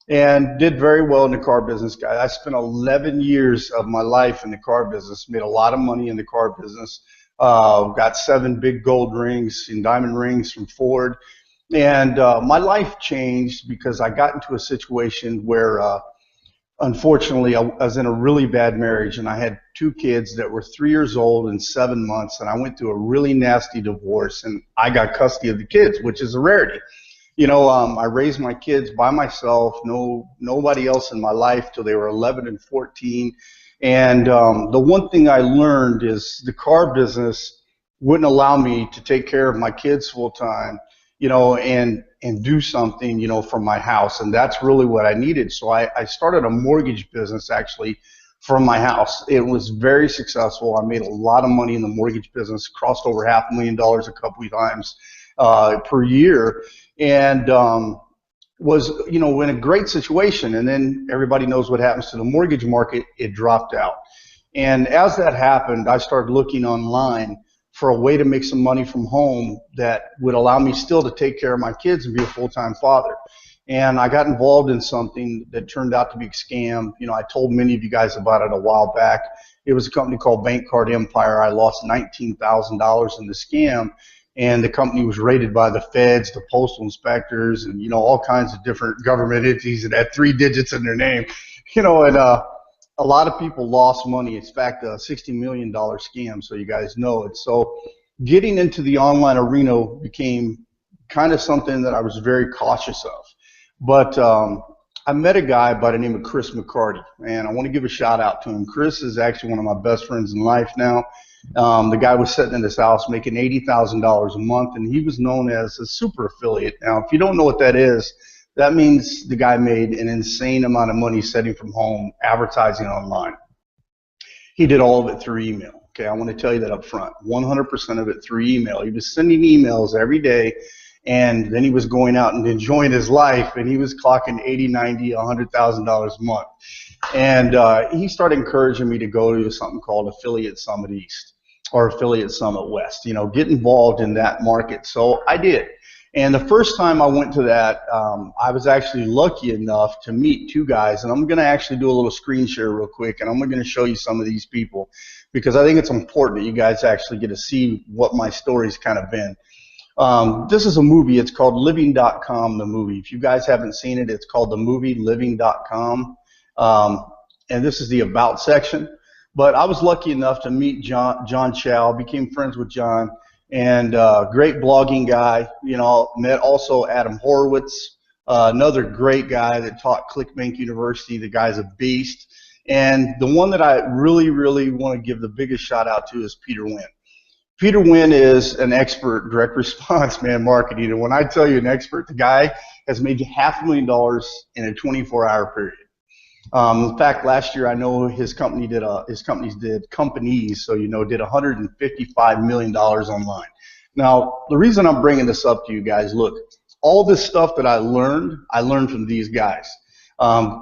and did very well in the car business, guys. I spent 11 years of my life in the car business, made a lot of money in the car business. Got 7 big gold rings and diamond rings from Ford. And my life changed because I got into a situation where, unfortunately, I was in a really bad marriage, and I had 2 kids that were 3 years old and 7 months, and I went through a really nasty divorce, and I got custody of the kids, which is a rarity. You know, I raised my kids by myself, nobody else in my life till they were 11 and 14. And the one thing I learned is the car business wouldn't allow me to take care of my kids full time, you know, and do something, you know, from my house. And that's really what I needed. So I started a mortgage business, actually, from my house. It was very successful. I made a lot of money in the mortgage business, crossed over $500,000 a couple of times per year. And was, you know, in a great situation, and then everybody knows what happens to the mortgage market. It dropped out. And as that happened, I started looking online for a way to make some money from home that would allow me still to take care of my kids and be a full-time father. And I got involved in something that turned out to be a scam. You know, I told many of you guys about it a while back. It was a company called Bank Card Empire. I lost $19,000 in the scam. And the company was raided by the feds, the postal inspectors, and, you know, all kinds of different government entities that had 3 digits in their name, you know, and a lot of people lost money. It's in fact a $60 million scam, so you guys know it. So getting into the online arena became kind of something that I was very cautious of. But I met a guy by the name of Chris McCarty, and I want to give a shout out to him. Chris is actually one of my best friends in life now. The guy was sitting in his house making $80,000 a month, and he was known as a super affiliate. Now, if you don't know what that is, that means the guy made an insane amount of money sitting from home advertising online. He did all of it through email. Okay, I want to tell you that up front. 100% of it through email. He was sending emails every day, and then he was going out and enjoying his life, and he was clocking $80, $90, $100,000 a month. And he started encouraging me to go to something called Affiliate Summit East or Affiliate Summit West, you know, get involved in that market. So I did. And the first time I went to that, I was actually lucky enough to meet two guys, and I'm going to actually do a little screen share real quick, and I'm going to show you some of these people because I think it's important that you guys actually get to see what my story's kind of been. This is a movie. It's called Living.com, the movie. If you guys haven't seen it, it's called the movie Living.com, and this is the About section. But I was lucky enough to meet John Chow, became friends with John, and great blogging guy. You know, met also Adam Horowitz, another great guy that taught ClickBank University. The guy's a beast. And the one that I really, really want to give the biggest shout out to is Peter Wynn. Peter Wynn is an expert direct response, man, marketing. And when I tell you an expert, the guy has made $500,000 in a 24-hour period. In fact, last year I know his company did companies, so you know, did $155 million online. Now, the reason I'm bringing this up to you guys, look, all this stuff that I learned from these guys.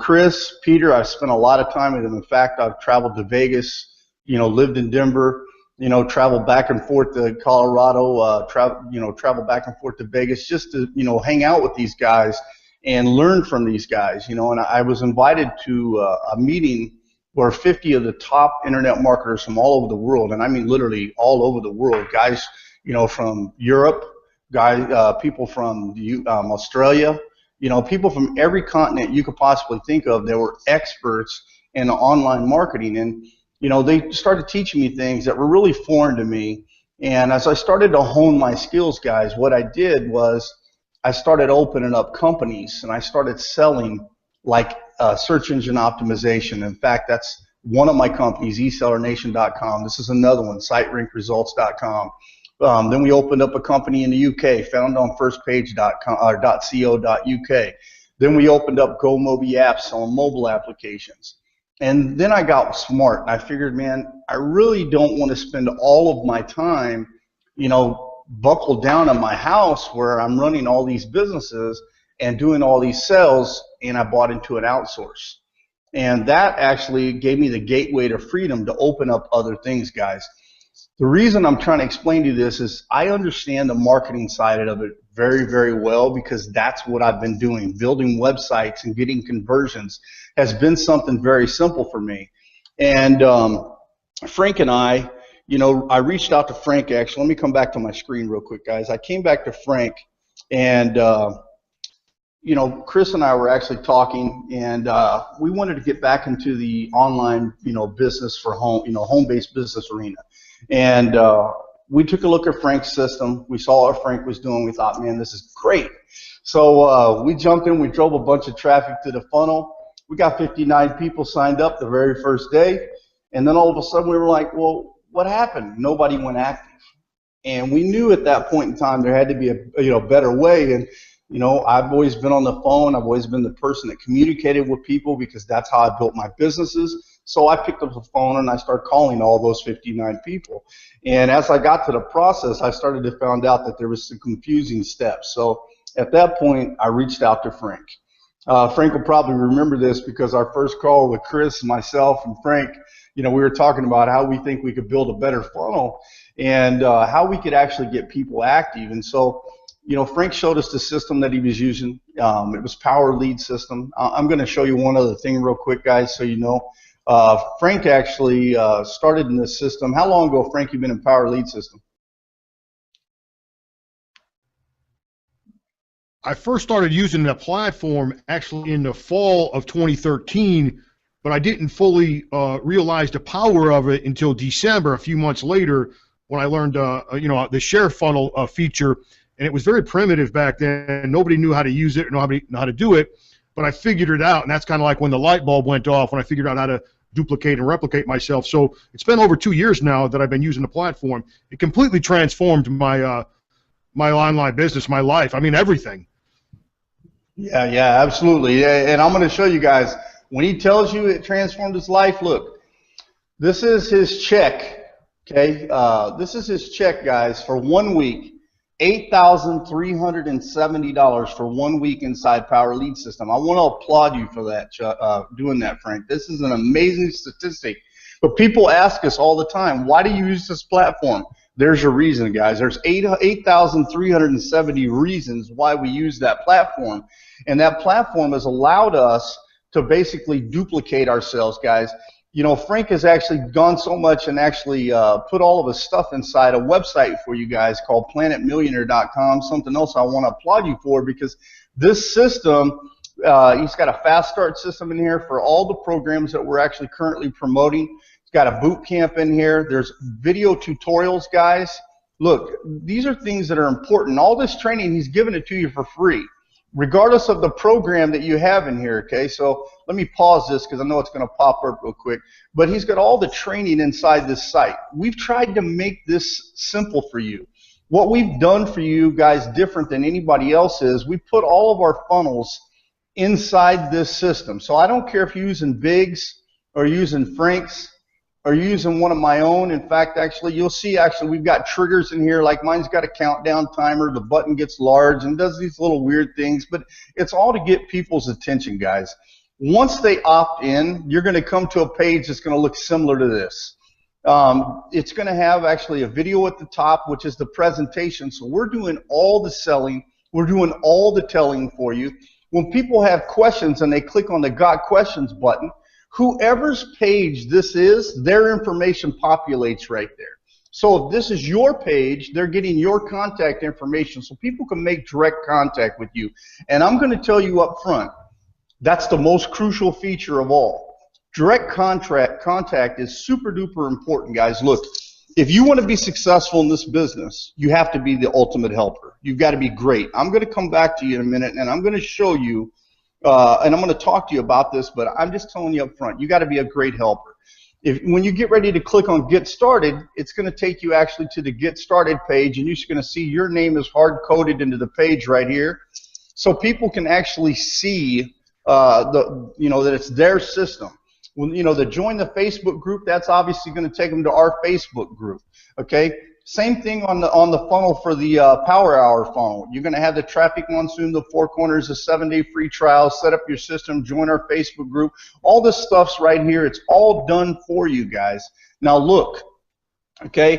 Chris, Peter, I've spent a lot of time with them. In fact, I've traveled to Vegas, you know, lived in Denver, you know, traveled back and forth to Colorado, travel back and forth to Vegas just to, you know, hang out with these guys and learn from these guys, you know. And I was invited to a meeting where 50 of the top internet marketers from all over the world, and I mean literally all over the world, guys, you know, from Europe, people from Australia, you know, people from every continent you could possibly think of. They were experts in online marketing, and you know, they started teaching me things that were really foreign to me. And as I started to hone my skills, guys, what I did was I started opening up companies, and I started selling like search engine optimization. In fact, that's one of my companies, eSellerNation.com. This is another one, SiteRankResults.com. Then we opened up a company in the UK, found on firstpage.com or .co.uk. Then we opened up GoMobi apps on mobile applications. And then I got smart, and I figured, man, I really don't want to spend all of my time, you know, buckled down in my house where I'm running all these businesses and doing all these sales, and I bought into an outsource. And that actually gave me the gateway to freedom to open up other things, guys. The reason I'm trying to explain to you this is I understand the marketing side of it very, very well, because that's what I've been doing. Building websites and getting conversions has been something very simple for me. And Frank and I, you know, I reached out to Frank actually. Let me come back to my screen real quick, guys. I came back to Frank, and you know, Chris and I were actually talking, and we wanted to get back into the online, you know, business for home, you know, home-based business arena. And we took a look at Frank's system. We saw what Frank was doing. We thought, man, this is great. So we jumped in. We drove a bunch of traffic to the funnel. We got 59 people signed up the very first day. And then all of a sudden we were like, well, what happened? Nobody went active. And we knew at that point in time there had to be a better way. And you know, I've always been on the phone. I've always been the person that communicated with people because that's how I built my businesses. So I picked up the phone and I started calling all those 59 people. And as I got to the process, I started to find out that there was some confusing steps. So at that point, I reached out to Frank. Frank will probably remember this because our first call with Chris, myself, and Frank, you know, we were talking about how we think we could build a better funnel and how we could actually get people active. And so, you know, Frank showed us the system that he was using. It was Power Lead System. I'm going to show you one other thing real quick, guys, so you know. Frank actually started in this system. How long ago, Frank, you been in Power Lead System? I first started using the platform actually in the fall of 2013, but I didn't fully realize the power of it until December, a few months later, when I learned, you know, the share funnel feature. And it was very primitive back then. Nobody knew how to use it or know how to do it, but I figured it out, and that's kind of like when the light bulb went off when I figured out how to duplicate and replicate myself. So it's been over 2 years now that I've been using the platform. It completely transformed my my online business, my life. I mean, everything. Yeah, absolutely. Yeah, and I'm going to show you guys, when he tells you it transformed his life, look, this is his check, okay? This is his check, guys, for 1 week, $8,370 for 1 week inside Power Lead System. I want to applaud you for that, doing that, Frank. This is an amazing statistic. But people ask us all the time, why do you use this platform? There's a reason, guys. There's 8,370 reasons why we use that platform. And that platform has allowed us to basically duplicate ourselves, guys. You know, Frank has actually gone so much and actually put all of his stuff inside a website for you guys called planetmillionaire.com, something else I want to applaud you for, because this system, he's got a fast start system in here for all the programs that we're actually currently promoting. It's got a boot camp in here. There's video tutorials, guys. Look, these are things that are important. All this training, he's giving it to you for free, regardless of the program that you have in here, okay? So let me pause this because I know it's going to pop up real quick. But he's got all the training inside this site. We've tried to make this simple for you. What we've done for you guys different than anybody else is we put all of our funnels inside this system. So I don't care if you're using Biggs or using Frank's, or using one of my own. In fact, actually, you'll see we've got triggers in here. Like mine's got a countdown timer. The button gets large and does these little weird things, but it's all to get people's attention, guys. Once they opt in, you're going to come to a page that's going to look similar to this. It's going to have actually a video at the top, which is the presentation. So we're doing all the selling. We're doing all the telling for you. When people have questions and they click on the Got Questions button, whoever's page this is, their information populates right there. So if this is your page, they're getting your contact information so people can make direct contact with you. And I'm going to tell you up front, that's the most crucial feature of all. Direct contact is super duper important, guys. Look, if you want to be successful in this business, you have to be the ultimate helper. You've got to be great. I'm going to come back to you in a minute and I'm going to show you and I'm going to talk to you about this, but I'm just telling you up front, you got to be a great helper. When you get ready to click on Get Started, it's going to take you actually to the Get Started page, and you're just going to see your name is hard-coded into the page right here, so people can actually see that it's their system. When they join the Facebook group, that's obviously going to take them to our Facebook group. Okay. Same thing on the funnel for the Power Hour funnel. You're going to have the Traffic Monsoon, the Four Corners, a 7-day free trial, set up your system, join our Facebook group. All this stuff's right here. It's all done for you guys. Now look, okay,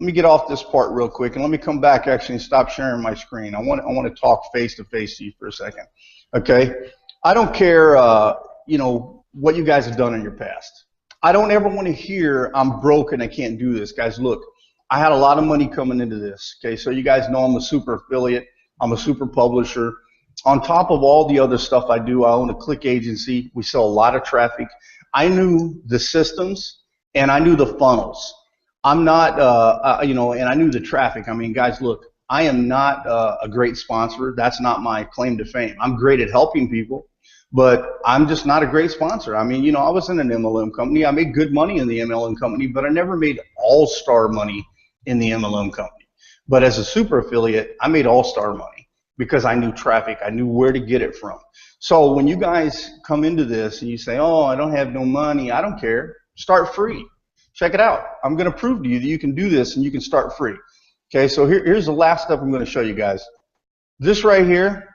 let me get off this part real quick and let me come back actually and stop sharing my screen. I want to talk face to face to you for a second. Okay, I don't care what you guys have done in your past. I don't ever want to hear I'm broke and I can't do this, guys. Look, I had a lot of money coming into this, okay? So you guys know I'm a super affiliate. I'm a super publisher. On top of all the other stuff I do, I own a click agency. We sell a lot of traffic. I knew the systems and I knew the funnels. I'm not, and I knew the traffic. I mean, guys, look, I am not a great sponsor. That's not my claim to fame. I'm great at helping people, but I'm just not a great sponsor. I mean, I was in an MLM company. I made good money in the MLM company, but I never made all-star money in the MLM company. But as a super affiliate, I made all-star money because I knew traffic. I knew where to get it from. So when you guys come into this and you say, oh, I don't have no money, I don't care. Start free. Check it out. I'm going to prove to you that you can do this and you can start free. Okay, so here's the last step I'm going to show you guys. This right here,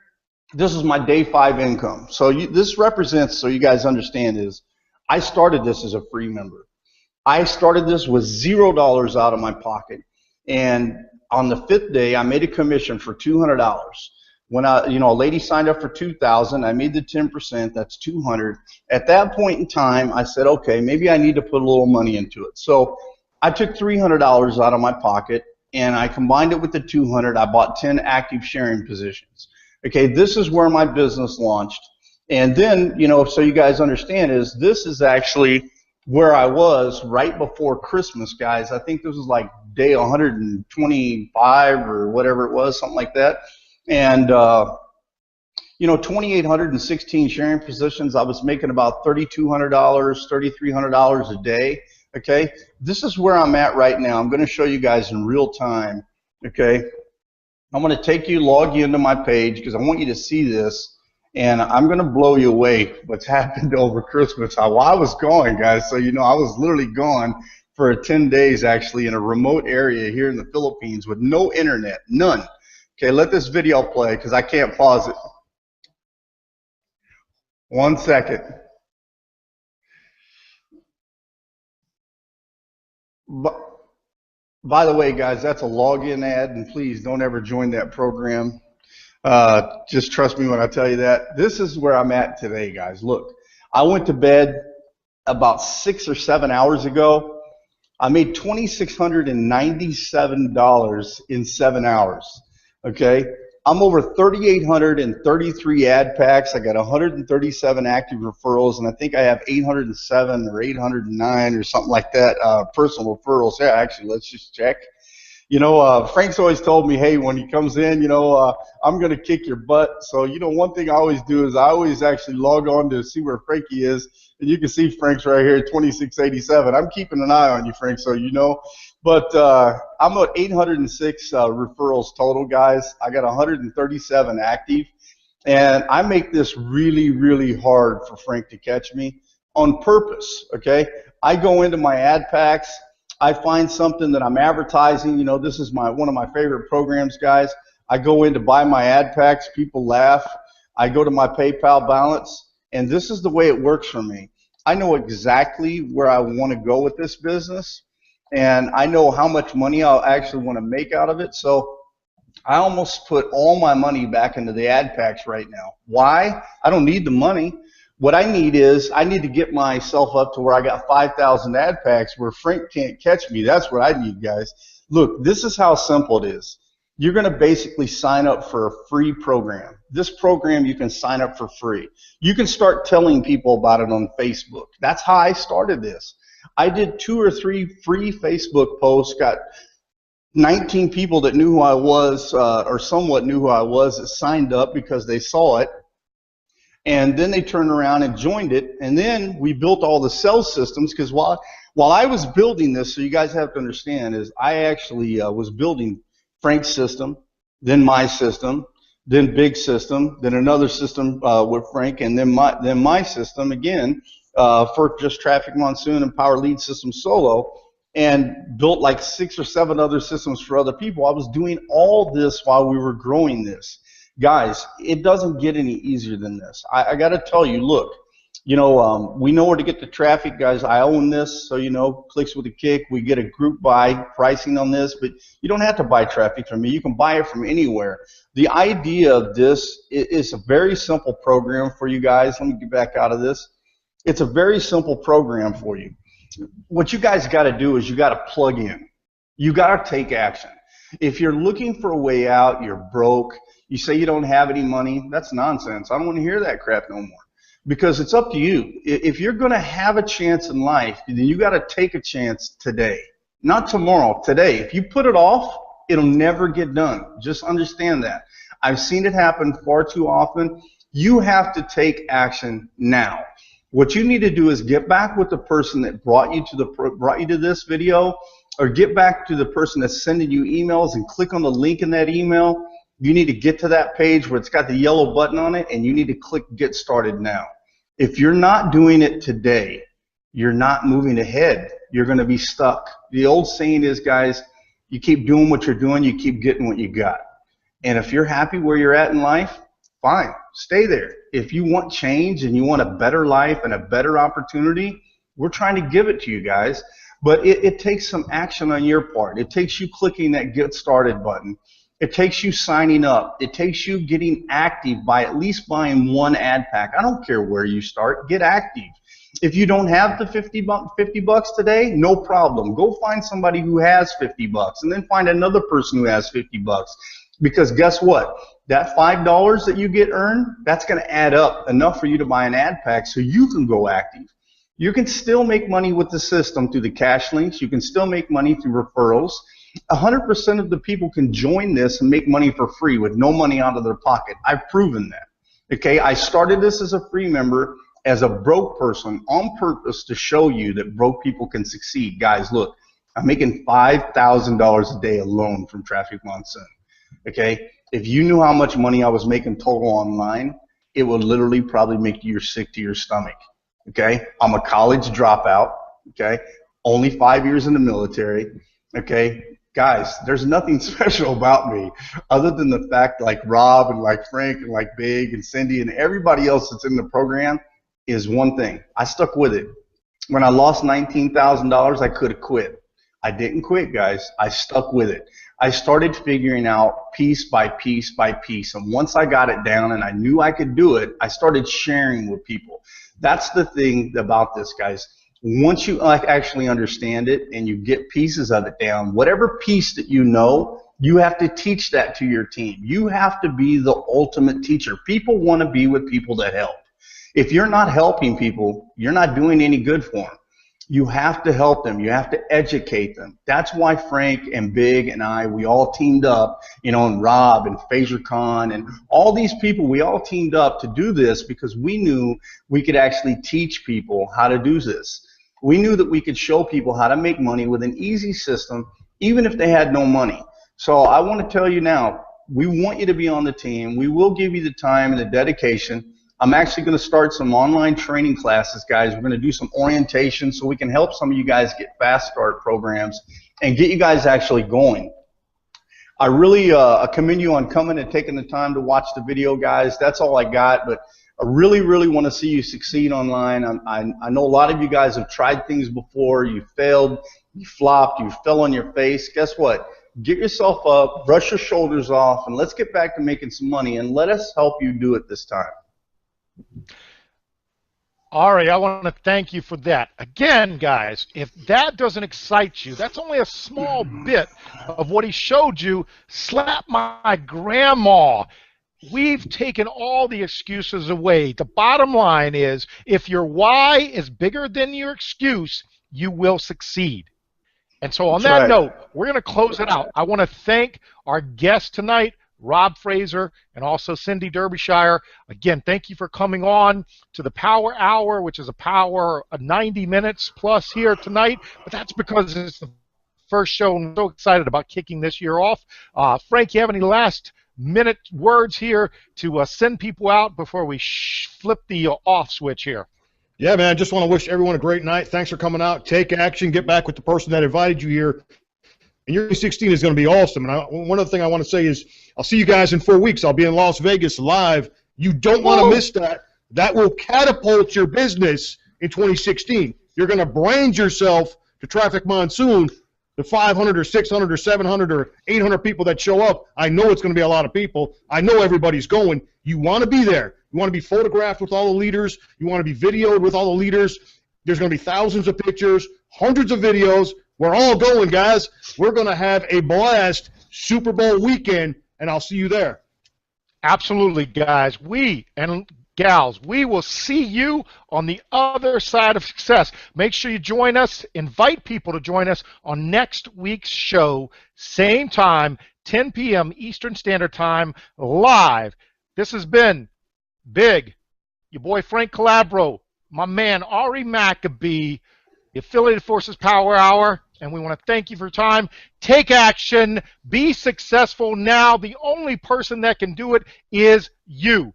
this is my day 5 income. So this represents, so you guys understand, is I started this as a free member. I started this with $0 out of my pocket, and on the 5th day, I made a commission for $200. When a lady signed up for $2,000, I made the 10%. That's $200. At that point in time, I said, okay, maybe I need to put a little money into it. So I took $300 out of my pocket, and I combined it with the $200. I bought 10 active sharing positions. Okay, this is where my business launched, and then so you guys understand, is this is actually where I was right before Christmas, guys. I think this was like day 125 or whatever it was, something like that. And, You know, 2,816 sharing positions. I was making about $3,200, $3,300 a day. Okay, this is where I'm at right now. I'm going to show you guys in real time. Okay, I'm going to take you, log you into my page because I want you to see this, and I'm going to blow you away what's happened over Christmas. How I was gone, guys. So you know, I was literally gone for 10 days actually in a remote area here in the Philippines with no internet, none. Okay, let this video play because I can't pause it. 1 second. By the way, guys, that's a login ad, and please don't ever join that program. Just trust me when I tell you that. This is where I'm at today, guys. Look, I went to bed about 6 or 7 hours ago. I made $2,697 in 7 hours. Okay, I'm over 3,833 ad packs. I got 137 active referrals, and I think I have 807 or 809 or something like that personal referrals. Yeah, actually, let's just check. You know, Frank's always told me, hey, when he comes in, you know, I'm going to kick your butt. So, you know, one thing I always do is I always actually log on to see where Frankie is. And you can see Frank's right here, 2687. I'm keeping an eye on you, Frank, so you know. But I'm at 806 referrals total, guys. I got 137 active. And I make this really, really hard for Frank to catch me on purpose, okay? I go into my ad packs. I find something that I'm advertising. You know, this is one of my favorite programs, guys. I go in to buy my ad packs. People laugh. I go to my PayPal balance, and this is the way it works for me. I know exactly where I want to go with this business, and I know how much money I'll actually want to make out of it. So I almost put all my money back into the ad packs right now. Why? I don't need the money. What I need is I need to get myself up to where I got 5,000 ad packs where Frank can't catch me. That's what I need, guys. Look, this is how simple it is. You're going to basically sign up for a free program. This program you can sign up for free. You can start telling people about it on Facebook. That's how I started this. I did 2 or 3 free Facebook posts, got 19 people that knew who I was or somewhat knew who I was that signed up because they saw it. And then they turned around and joined it, and then we built all the sales systems because while I was building this, so you guys have to understand, is I actually was building Frank's system, then my system, then Big system, then another system with Frank, and then my system again for just Traffic Monsoon and Power Lead System solo, and built like 6 or 7 other systems for other people. I was doing all this while we were growing this. Guys, it doesn't get any easier than this. I got to tell you, look, you know, we know where to get the traffic, guys. I own this, so, you know, Clicks with a Kick. We get a group buy pricing on this, but you don't have to buy traffic from me. You can buy it from anywhere. The idea of this is a very simple program for you guys. Let me get back out of this. It's a very simple program for you. What you guys got to do is you got to plug in. You got to take action. If you're looking for a way out, you're broke, you say you don't have any money, that's nonsense. I don't want to hear that crap no more. Because it's up to you. If you're going to have a chance in life, then you got to take a chance today. Not tomorrow, today. If you put it off, it'll never get done. Just understand that. I've seen it happen far too often. You have to take action now. What you need to do is get back with the person that brought you to this video, or get back to the person that's sending you emails and click on the link in that email. You need to get to that page where it's got the yellow button on it, and you need to click Get Started Now. If you're not doing it today, you're not moving ahead. You're going to be stuck. The old saying is, guys, you keep doing what you're doing, you keep getting what you got. And if you're happy where you're at in life, fine, stay there. If you want change and you want a better life and a better opportunity, we're trying to give it to you guys. But it takes some action on your part. It takes you clicking that Get Started button. It takes you signing up. It takes you getting active by at least buying 1 ad pack. I don't care where you start. Get active. If you don't have the 50 bucks today, no problem. Go find somebody who has 50 bucks, and then find another person who has 50 bucks. Because guess what? That $5 that you get earned, that's going to add up enough for you to buy an ad pack so you can go active. You can still make money with the system through the cash links. You can still make money through referrals. 100% of the people can join this and make money for free with no money out of their pocket. I've proven that. Okay, I started this as a free member, as a broke person on purpose to show you that broke people can succeed. Guys, look, I'm making $5,000 a day alone from Traffic Monsoon. Okay, if you knew how much money I was making total online, it would literally probably make you sick to your stomach. Okay, I'm a college dropout. Okay, only 5 years in the military. Okay, guys, there's nothing special about me other than the fact, like Rob and like Frank and like Big and Cindy and everybody else that's in the program, is one thing. I stuck with it. When I lost $19,000, I could have quit. I didn't quit, guys. I stuck with it. I started figuring out piece by piece by piece, and once I got it down and I knew I could do it, I started sharing with people. That's the thing about this, guys. Once you actually understand it and you get pieces of it down, whatever piece that you know, you have to teach that to your team. You have to be the ultimate teacher. People want to be with people that help. If you're not helping people, you're not doing any good for them. You have to help them. You have to educate them. That's why Frank and Big and I, we all teamed up, you know, and Rob and Fazer Khan and all these people, we all teamed up to do this because we knew we could actually teach people how to do this. We knew that we could show people how to make money with an easy system, even if they had no money. So I want to tell you now, we want you to be on the team. We will give you the time and the dedication. I'm actually going to start some online training classes, guys. We're going to do some orientation so we can help some of you guys get fast start programs and get you guys actually going. I really commend you on coming and taking the time to watch the video, guys. That's all I got, but I really, really want to see you succeed online. I know a lot of you guys have tried things before. You failed, you flopped, you fell on your face. Guess what? Get yourself up, brush your shoulders off, and let's get back to making some money, and let us help you do it this time. Ari, I want to thank you for that. Again, guys, if that doesn't excite you, that's only a small bit of what he showed you. Slap my grandma. We've taken all the excuses away. The bottom line is, if your why is bigger than your excuse, you will succeed. And so on that note, we're going to close it out. I want to thank our guests tonight, Rob Fraser and also Cindy Derbyshire. Again, thank you for coming on to the Power Hour, which is a power of 90 minutes plus here tonight. But that's because it's the first show, and I'm so excited about kicking this year off. Frank, you have any last minute words here to send people out before we flip the off switch here? Yeah, man, I just want to wish everyone a great night. Thanks for coming out. Take action. Get back with the person that invited you here. And your 2016 is going to be awesome. And one other thing I want to say is I'll see you guys in 4 weeks. I'll be in Las Vegas live. You don't want to miss that. That will catapult your business in 2016. You're going to brand yourself to Traffic Monsoon. The 500 or 600 or 700 or 800 people that show up, I know it's going to be a lot of people. I know everybody's going. You want to be there. You want to be photographed with all the leaders. You want to be videoed with all the leaders. There's going to be thousands of pictures, hundreds of videos. We're all going, guys. We're going to have a blast Super Bowl weekend, and I'll see you there. Absolutely, guys. We and gals, we will see you on the other side of success. Make sure you join us. Invite people to join us on next week's show, same time, 10 p.m. Eastern Standard Time, live. This has been Big, your boy Frank Calabro, my man Ari Maccabee, the Affiliated Forces Power Hour, and we want to thank you for your time. Take action. Be successful now. The only person that can do it is you.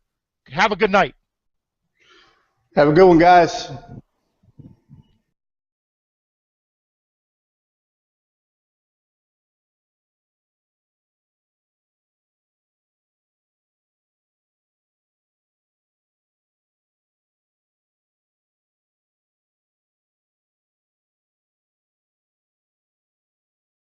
Have a good night. Have a good one, guys.